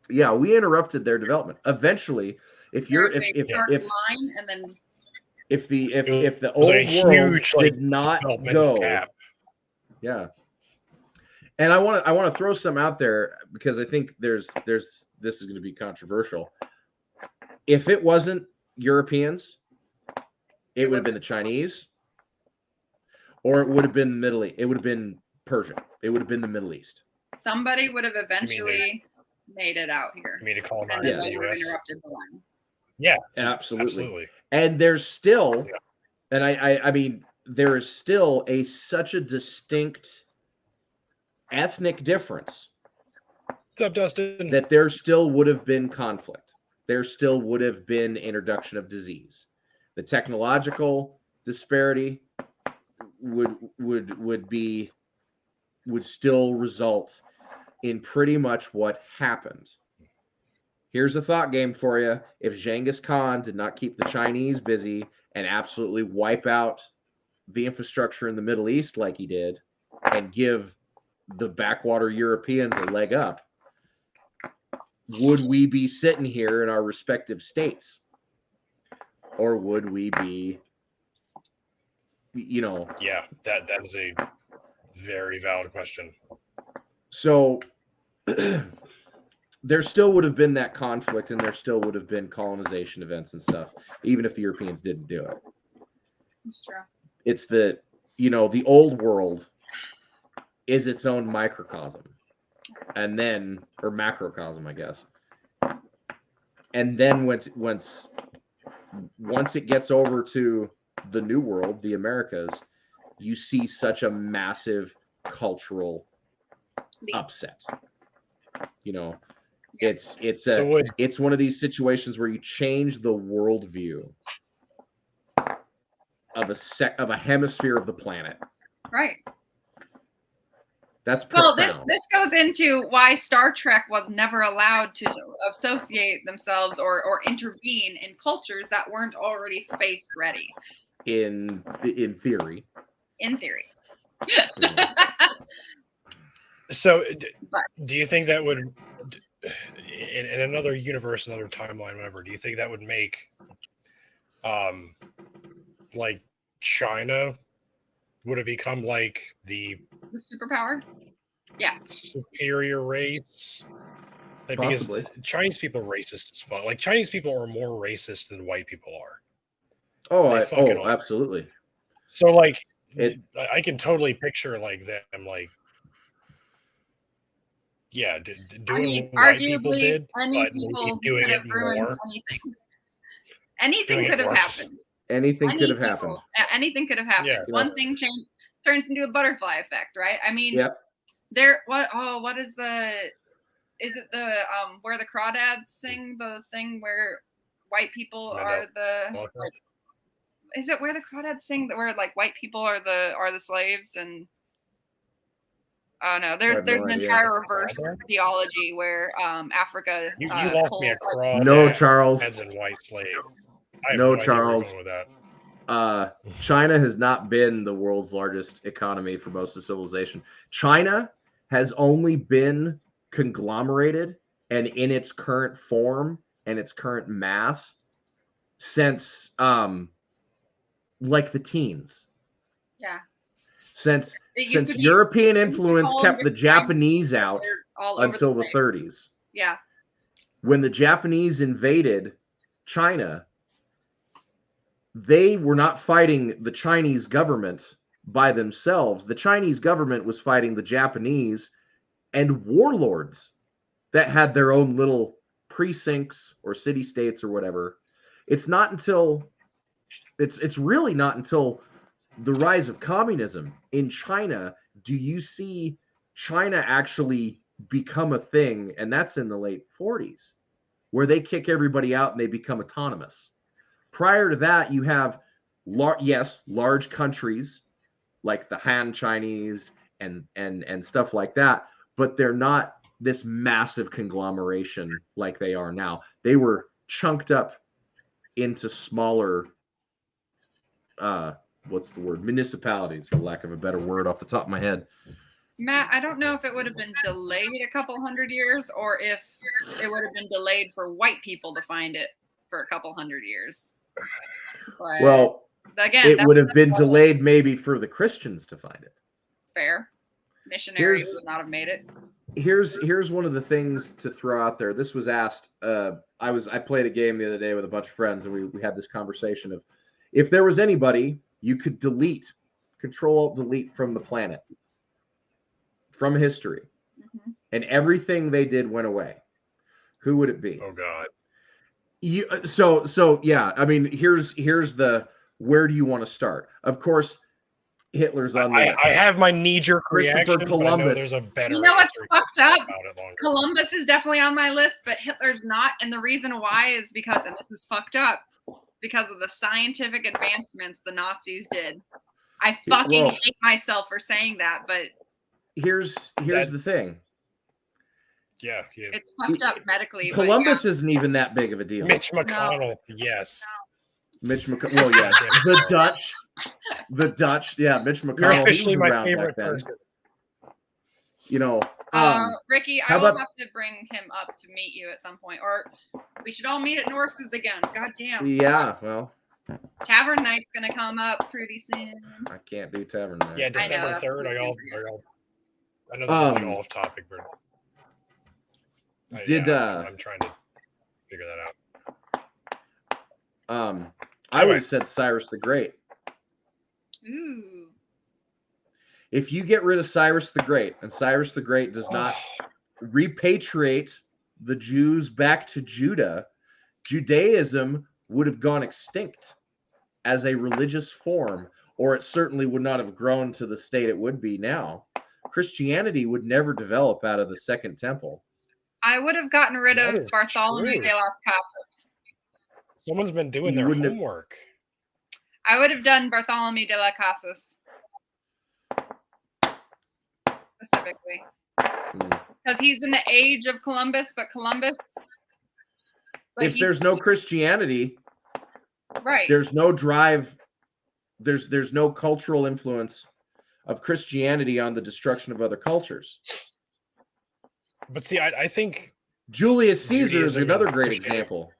Yeah, we interrupted their development. Eventually, if the old world did not go, gap. Yeah. And I want to throw some out there because I think this is going to be controversial. If it wasn't Europeans, it would have been the Chinese, or it would have been the Middle East. It would have been Persia. It would have been the Middle East. Somebody would have eventually made it out here. You mean to colonize the US? Interrupted the line. Yeah, absolutely. And there's still, and I mean, there is still such a distinct ethnic difference. What's up, Dustin? That there still would have been conflict. There still would have been introduction of disease. The technological disparity would still result in pretty much what happened. Here's a thought game for you. If Genghis Khan did not keep the Chinese busy and absolutely wipe out the infrastructure in the Middle East like he did and give the backwater Europeans a leg up, would we be sitting here in our respective states? Or would we be, Yeah, that is a very valid question. So there still would have been that conflict, and there still would have been colonization events and stuff, even if the Europeans didn't do it. That's true. It's the old world is its own microcosm. and then, or macrocosm, I guess. And then once it gets over to the New World, the Americas, you see such a massive cultural upset. You know, it's one of these situations where you change the worldview of a hemisphere of the planet. Right. That's profound. Well, this goes into why Star Trek was never allowed to associate themselves or intervene in cultures that weren't already space ready. In theory. In theory. So, do you think that would, in another universe, another timeline, whatever, do you think that would make, like, China, would it become like the superpower? Yeah. Superior race? Like, Possibly. because Chinese people are racist as fuck. Like, Chinese people are more racist than white people are. Oh, absolutely. So, like, I can totally picture, like, them, like, yeah, doing what white people did, but maybe doing it more. Anything could have happened. Anything could have happened. Anything could have happened. Yeah. One thing turns into a butterfly effect, right? I mean, what is it the where the crawdads sing the thing where white people are the is it where the crawdads sing where like white people are the slaves and oh no, there's an entire reverse theology where Africa you lost me a crawdad. No, Charles. Heads and white slaves. No, Charles. China has not been the world's largest economy for most of civilization. China has only been conglomerated and in its current form and its current mass since like the teens. Yeah. Since European influence kept the Japanese out until the 30s. Yeah. When the Japanese invaded China, they were not fighting the Chinese government by themselves. The Chinese government was fighting the Japanese and warlords that had their own little precincts or city-states or whatever. It's really not until the rise of communism in China do you see China actually become a thing, and that's in the late 40s, where they kick everybody out and they become autonomous. Prior to that, you have large countries like the Han Chinese and stuff like that, but they're not this massive conglomeration like they are now. They were chunked up into smaller municipalities, for lack of a better word off the top of my head. Matt, I don't know if it would have been delayed a couple hundred years or if it would have been delayed for white people to find it for a couple hundred years. But well, again, it would have been delayed maybe for the Christians to find it. Fair. Missionaries would not have made it. Here's one of the things to throw out there. This was asked. I played a game the other day with a bunch of friends, and we had this conversation of if there was anybody you could Control-Alt-Delete from the planet, from history, and everything they did went away, who would it be? Oh God. So yeah, I mean, here's the where do you want to start? Of course, Hitler's on the I have my knee-jerk reaction, Columbus. But I know there's a better. You know what's fucked up? Columbus is definitely on my list, but Hitler's not, and the reason why is because, and this is fucked up, because of the scientific advancements the Nazis did. I fucking hate myself for saying that, but here's the thing. Yeah. It's fucked up medically. Columbus isn't even that big of a deal. Mitch McConnell, yes. Mitch McConnell, well, yes. The Dutch, yeah. Mitch McConnell. You're officially my favorite person. You know, Ricky, I will have to bring him up to meet you at some point, or we should all meet at Norse's again. God damn. Yeah, well. Tavern Night's gonna come up pretty soon. I can't do Tavern Night. Yeah, December 3rd. I know this is like off topic, but I'm trying to figure that out. I would have said Cyrus the Great. Ooh. If you get rid of Cyrus the Great, and Cyrus the Great does not repatriate the Jews back to Judah, Judaism would have gone extinct as a religious form, or it certainly would not have grown to the state it would be now. Christianity would never develop out of the Second Temple. I would have gotten rid That of is Bartholomew true. de las Casas. Someone's been doing You their wouldn't have- homework. I would have done Bartholomew de las Casas specifically because he's in the age of Columbus, but If there's no Christianity, right, there's no drive, there's no cultural influence of Christianity on the destruction of other cultures. But see, I think Julius Caesar is Judaism another and great Christianity. example.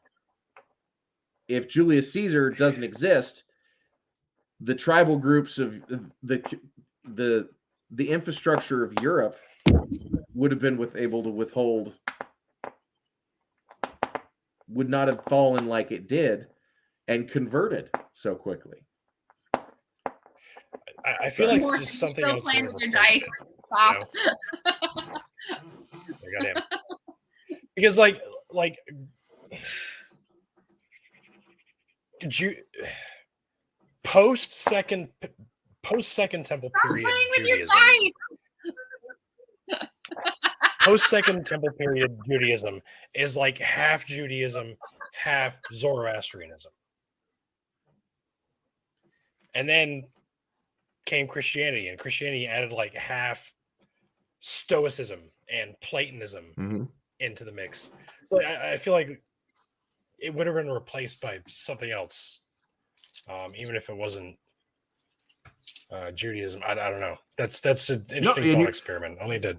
If Julius Caesar doesn't exist, the tribal groups of the infrastructure of Europe would have been able to withhold, would not have fallen like it did and converted so quickly. I feel like More it's just something still else. playing to with your replace dice. it, Stop. I got him. Because like post second temple Stop period playing with your Judaism. dice. Post second temple period Judaism is like half Judaism, half Zoroastrianism. And then came Christianity, and Christianity added like half Stoicism and Platonism into the mix. So I feel like it would have been replaced by something else, even if it wasn't Judaism. I don't know. That's an interesting thought experiment. I'll need to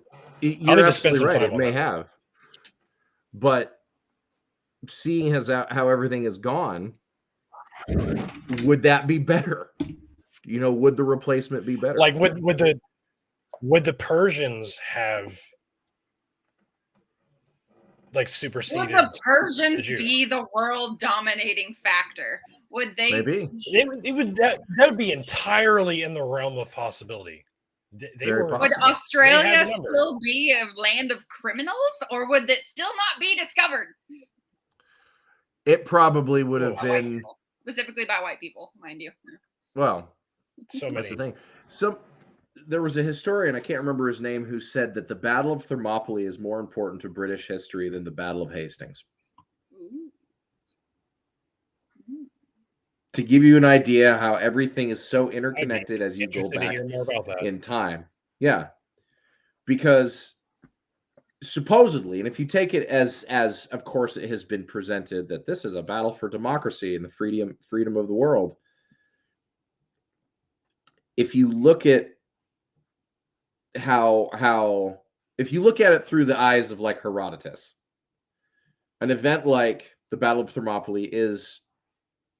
spend some time It on may that. have, but seeing as how everything is gone, would that be better? You know, would the replacement be better? Like would the Persians have like superseded? Would the Persians Jews? be the world dominating factor? Would they? Maybe. It would that would be entirely in the realm of possibility. Very Would possible. Australia still be a land of criminals, or would it still not be discovered? It probably would have By white been, people, specifically by white people, mind you. well, So that's many. the thing. There was a historian, I can't remember his name, who said that the Battle of Thermopylae is more important to British history than the Battle of Hastings. Ooh. To give you an idea how everything is so interconnected as you go Interested to back hear more about that. in time. Yeah. Because supposedly, and if you take it as of course it has been presented, that this is a battle for democracy and the freedom of the world. If you look at if you look at it through the eyes of like Herodotus, an event like the Battle of Thermopylae is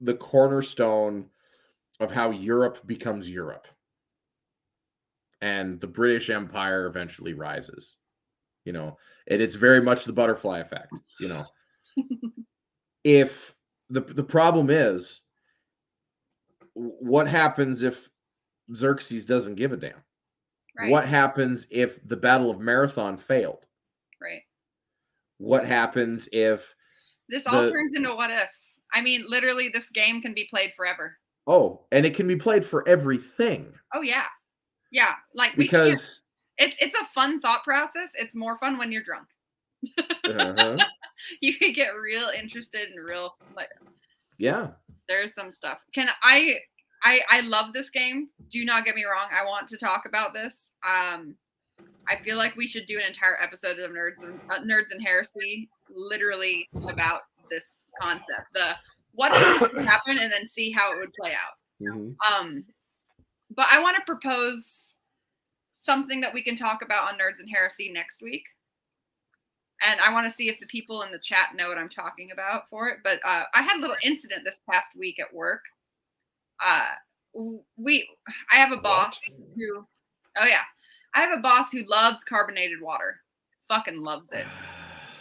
the cornerstone of how Europe becomes Europe. And the British Empire eventually rises. You know, and it's very much the butterfly effect, you know. If the problem is, what happens if Xerxes doesn't give a damn? Right. What happens if the Battle of Marathon failed? Right. What happens if this all turns into what ifs? I mean, literally, this game can be played forever. Oh, and it can be played for everything. Oh yeah, yeah. Like because it's a fun thought process. It's more fun when you're drunk. You can get real interested and real like. Yeah. There's some stuff. I love this game. Do not get me wrong. I want to talk about this. I feel like we should do an entire episode of Nerds and Heresy, literally about this concept. What would happen, and then see how it would play out. But I want to propose something that we can talk about on Nerds and Heresy next week. And I want to see if the people in the chat know what I'm talking about for it. But I had a little incident this past week at work. I have a boss who, I have a boss who loves carbonated water. Fucking loves it.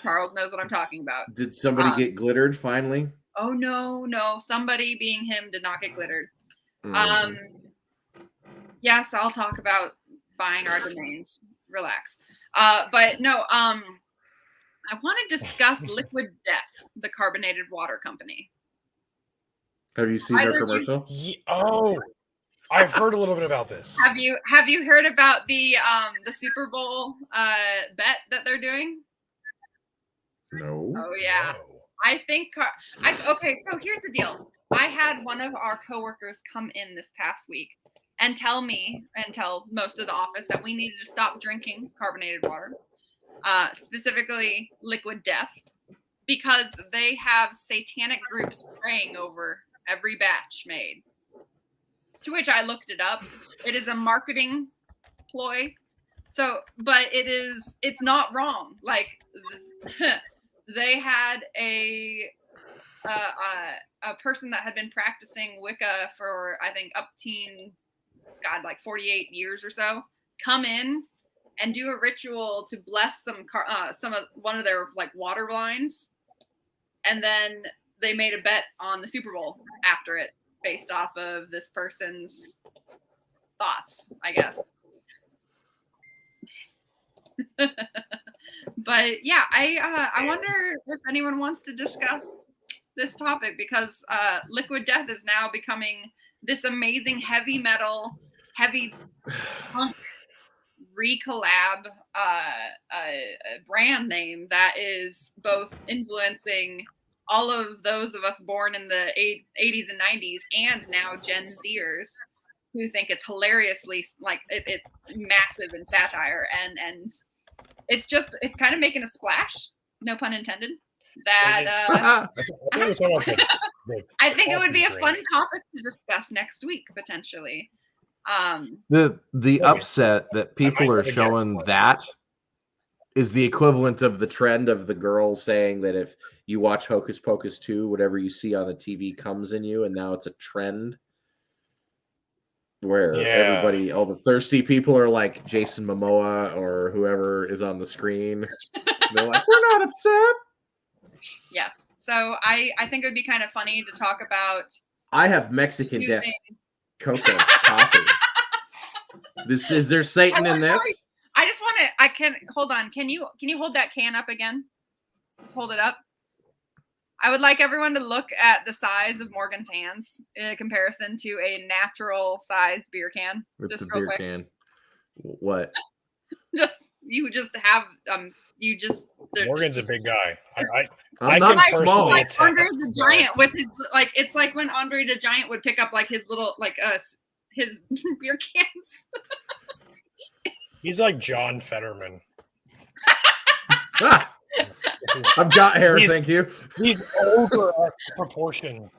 Charles knows what I'm talking about. Did somebody get glittered finally? Oh no. Somebody, being him, did not get glittered. Yes, I'll talk about buying our domains. Relax. But no, I want to discuss Liquid Death, the carbonated water company. Have you seen their Either you- commercial? Oh, I've heard a little bit about this. Have you heard about the Super Bowl bet that they're doing? No. Oh yeah. No. I think okay, so here's the deal. I had one of our coworkers come in this past week and tell me and tell most of the office that we needed to stop drinking carbonated water, specifically Liquid Death, because they have satanic groups praying over every batch made. To which I looked it up. It is a marketing ploy. So, but it's not wrong. Like they had a person that had been practicing Wicca for I think like 48 years or so, come in and do a ritual to bless one of their like water lines, and then they made a bet on the Super Bowl after it based off of this person's thoughts, I guess. But yeah, I wonder if anyone wants to discuss this topic, because Liquid Death is now becoming this amazing heavy metal, heavy punk recollab brand name that is both influencing all of those of us born in the 80s and 90s and now Gen Zers who think it's hilariously like it's massive in satire, and it's kind of making a splash, no pun intended, that I think it would be a fun topic to discuss next week potentially. The upset that people are showing that is the equivalent of the trend of the girl saying that if you watch Hocus Pocus 2, whatever you see on the TV comes in you, and now it's a trend where everybody, all the thirsty people are like Jason Momoa or whoever is on the screen. They're like, we're not upset. Yes. So I think it would be kind of funny to talk about. I have Mexican death cocoa coffee. Is there Satan in this? I just want to. Hold on. Can you hold that can up again? Just hold it up. I would like everyone to look at the size of Morgan's hands in comparison to a natural sized beer can. It's just a real beer quick. can. What? Morgan's a big guy. I'm not small. Like Andre the Giant with his like, it's like when Andre the Giant would pick up like his little his beer cans. He's like John Fetterman. I've got hair, thank you. He's over proportion.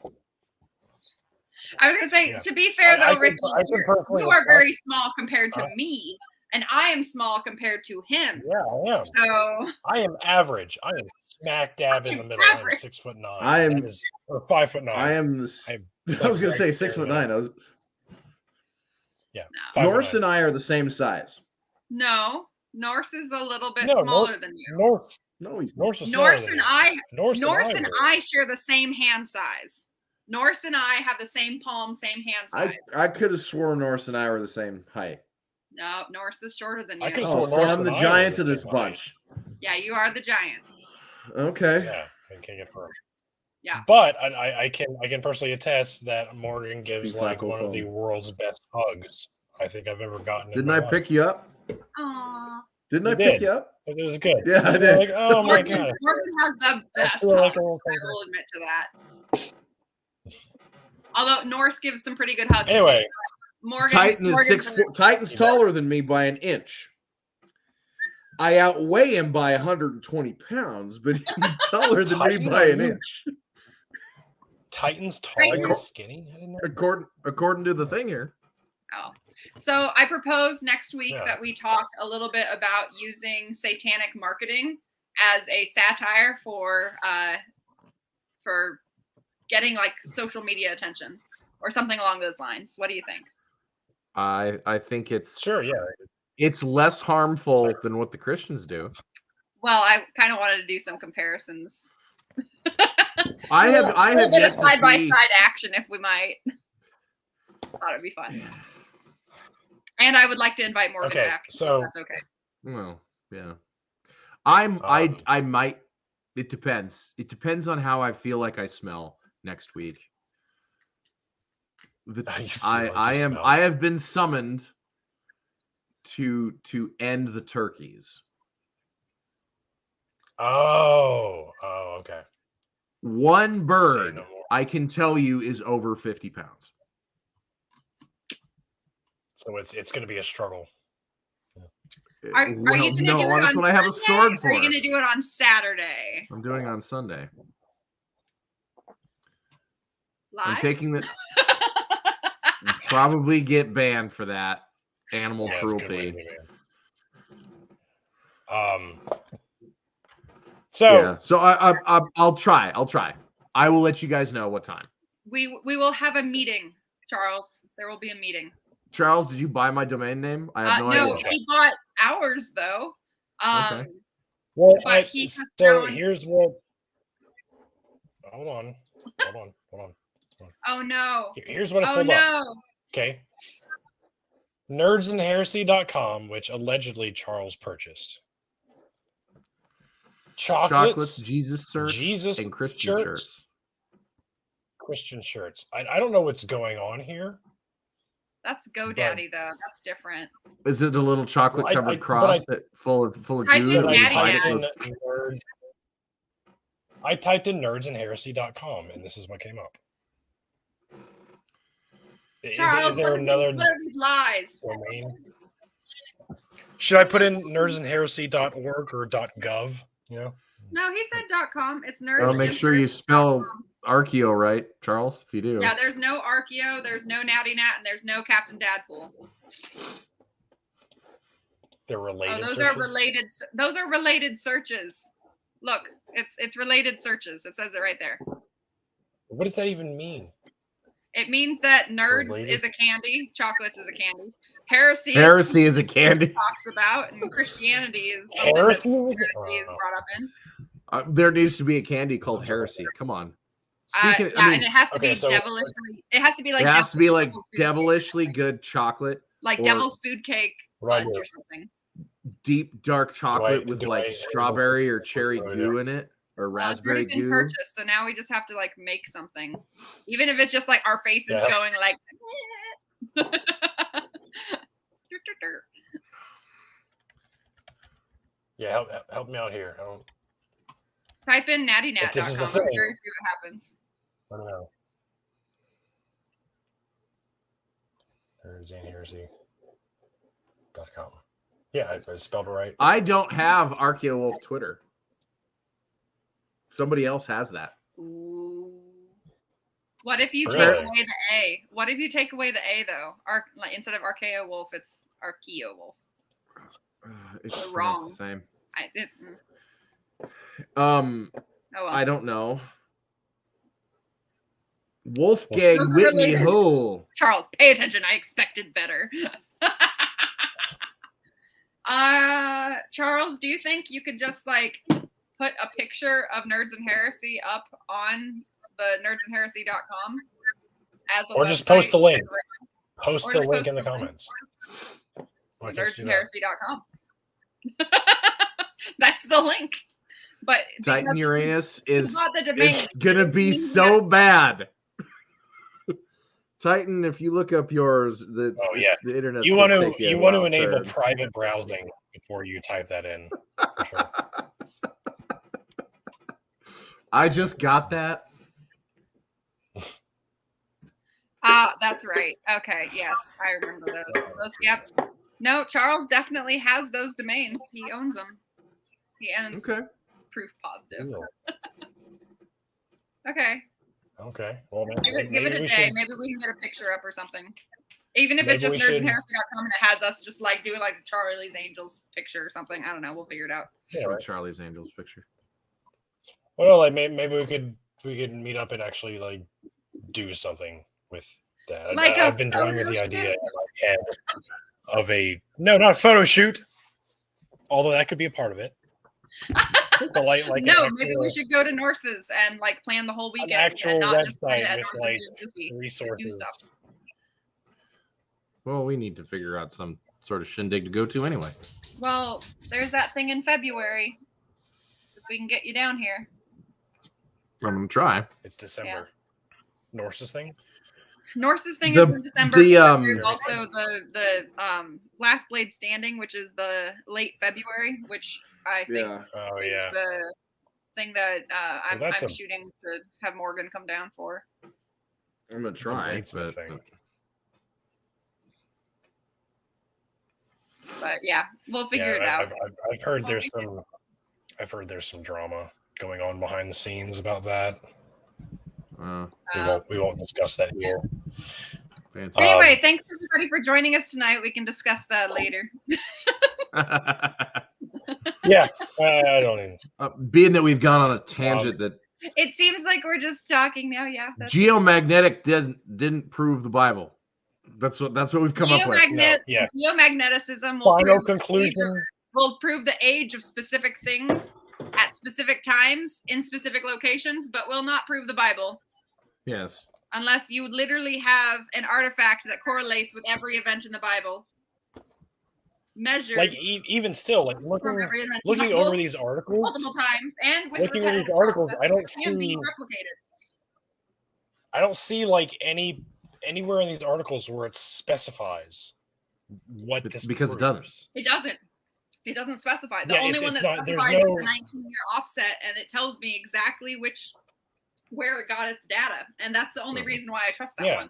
I was gonna say, to be fair though, Ricky, you are very small compared to me, and I am small compared to him. Yeah, I am. So I am average. I am smack dab in the middle. I am 6'9". I am or 5'9". I am. I was gonna say 6'9". I was. Yeah. No. Norse and I are the same size. No, Norse is a little bit smaller than you. Norse and I share the same hand size. Norse and I have the same palm, same hand size. I could have sworn Norse and I were the same height. No, Norse is shorter than you. So I'm the giant of this bunch. Yeah, you are the giant. Okay. Yeah, I can confirm. Yeah. But I can personally attest that Morgan gives like one of the world's best hugs I think I've ever gotten. Didn't I pick you up? Aww. Didn't I pick you up? It was good. Yeah, I did. Like, oh my god. Morgan has the best hugs. I will admit to that. Although Norse gives some pretty good hugs. Anyway, Morgan, Titan is 6 foot. Titan's taller than me by an inch. I outweigh him by 120 pounds, but he's taller than me by an inch. Titan's taller and skinny? I didn't know. According to the thing here. Oh. So I propose next week that we talk a little bit about using satanic marketing as a satire for getting like social media attention or something along those lines. What do you think? I think it's it's less harmful than what the Christians do. Well, I kind of wanted to do some comparisons. I have a little bit of side by side action if we might. Thought it'd be fun. And I would like to invite Morgan back. So that's okay. Well, Yeah. I might. It depends. It depends on how I feel like I smell next week. I have been summoned to end the turkeys. Oh, okay. One bird, I can tell you, is over 50 pounds. So it's going to be a struggle. Are you going to do it on Sunday? I have a sword for. Or are you going to do it on Saturday? I'm doing it on Sunday. Live? I'm taking the. Probably get banned for that. Animal cruelty. So I'll try. I will let you guys know what time. We will have a meeting, Charles. There will be a meeting. Charles, did you buy my domain name? I have no idea. No, he bought ours though. Okay. Well, but here's what. Hold on. Oh no. Here's what I pulled up. Okay. Nerdsandheresy.com, which allegedly Charles purchased. Chocolates, Jesus shirts, and Christian shirts. Christian shirts. I don't know what's going on here. That's GoDaddy though. That's different. Is it a little chocolate covered cross full of goo? I typed in nerdsandheresy.com and this is what came up. Charles, is there another what are these lies? domain? Should I put in nerdsandheresy.org or .gov? Yeah. No, he said .com. It's nerds. Well, make sure you spell Archeo right, Charles, if you do. Yeah, there's no Archeo, there's no Natty Nat, and there's no Captain Dadpool. They're related. Those are related searches. Look, it's related searches. It says it right there. What does that even mean? It means that nerds is a candy, chocolates is a candy, heresy is a candy. Talks about, and Christianity is something that is brought up in. There needs to be a candy called heresy. Come on. And it has to be devilishly. It has to be like. It has to be like devilishly good chocolate, like devil's food cake fudge or something. Deep dark chocolate with like strawberry or cherry goo in it, or raspberry it's already been goo. Purchased, so now we just have to like make something, even if it's just like our faces going like. Yeah, help me out here. Type in nattynat.com. This is the I'm thing. curious to see what happens. I don't know. nerdsandheresy.com. Yeah, I spelled it right. I don't have ArcheoWolf Twitter. Somebody else has that. Ooh. What if you take away the A? What if you take away the A though? Like instead of ArcheoWolf, it's ArcheoWolf. It's wrong. The same. I don't know. Wolfgang Whitney Ho. Charles, pay attention. I expected better. Charles, do you think you could just like put a picture of Nerds and Heresy up on the nerdsandheresy.com as a or website? Just post the link. Post the link in the comments. Nerdsandheresy.com. That's the link. But Titan Uranus is it's gonna be so bad. Titan, if you look up yours, the internet. You want to enable private browsing before you type that in. For sure. I just got that. That's right. Okay, yes, I remember those. Yep. No, Charles definitely has those domains. He owns them. He owns. Okay. Proof positive. Okay. Okay. Well, give it a day. Maybe we can get a picture up or something. Even if it's just nerdsandheresy.com and it has us just like doing like Charlie's Angels picture or something. I don't know. We'll figure it out. Yeah, right. Charlie's Angels picture. Well, like maybe we could meet up and actually like do something with that. Like I've been toying with the idea in my head of not a photo shoot, although that could be a part of it. But maybe we should go to Norse's and like plan the whole weekend. An actual and not website just plan it with like resources. Well, we need to figure out some sort of shindig to go to anyway. Well, there's that thing in February. If we can get you down here. I'm gonna try. It's December. Norse's thing. Norse's thing The- is in December. the, but there's also the Last Blade Standing, which is the late February, which I think Oh is yeah. the thing that I'm that's a- shooting to have Morgan come down for. I'm gonna It's a try. bladesmith But, thing. But yeah, we'll figure it out. I've heard there's some. I've heard there's some drama going on behind the scenes about that. We won't discuss that here. fancy. Anyway, thanks everybody for joining us tonight. We can discuss that later. Yeah, I don't even. Being that we've gone on a tangent that It seems like we're just talking now. Yeah. geomagnetic didn't prove the Bible. That's what we've come up with. No, yeah. Geomagneticism will Final prove conclusion. will prove the age of specific things at specific times in specific locations, but will not prove the Bible Yes. unless you literally have an artifact that correlates with every event in the Bible. Measured Like even still, like from every event. looking over these articles. multiple times and with Looking at these repetitive articles, process I don't can be see- replicated. I don't see like anywhere in these articles where it specifies what It's this because it proves. doesn't. It doesn't. It doesn't specify. The Yeah, only it's one that not- there's specifies is no- the 19-year offset, and it tells me exactly where it got its data, and that's the only reason why I trust that Yeah. one.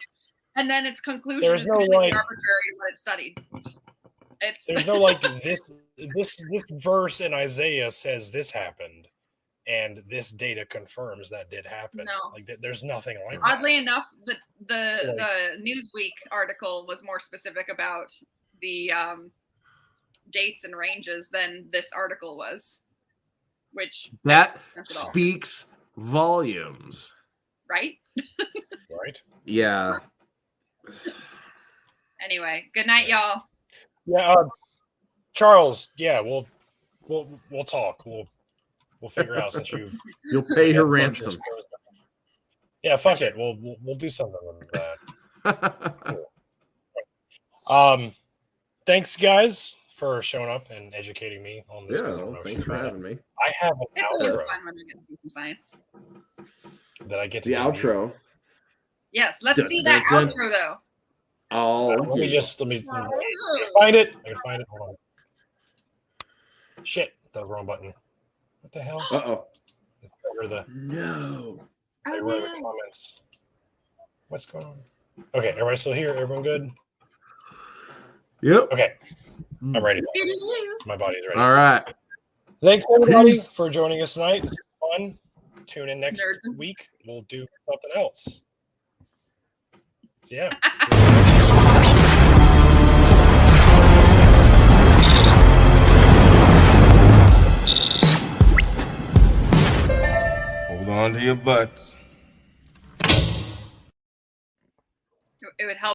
And then its conclusion There's is no, completely like- arbitrary what it studied. It's There's no like this verse in Isaiah says this happened, and this data confirms that did happen. No. Like there's nothing like oddly that. enough, the Newsweek article was more specific about the dates and ranges than this article was, which That That's it all. speaks volumes. right. Right? Yeah. Anyway, good night, y'all. Yeah, Charles. Yeah, we'll talk. We'll figure out since you. You'll pay her Yeah, ransom. Yeah, fuck it. We'll do something with that. Thanks guys for showing up and educating me on this. 'cause I don't know thanks shit for about having me. it. I have an It's always outro fun when we get to do some science. that I get to The do. outro. Yes, let's Dun, see dun, that dun. outro though. Oh, Let me find it. I can find it. Hold on. Shit, the wrong button. What the hell? Uh-oh. Where are the No. where are the comments? What's going on? Okay, everybody still here? Everyone good? Yep. Okay, I'm ready. My body's ready. All right. Thanks everybody for joining us tonight. This was fun. Tune in next Nerds. week. We'll do something else. So yeah. Hold on to your butts. It would help.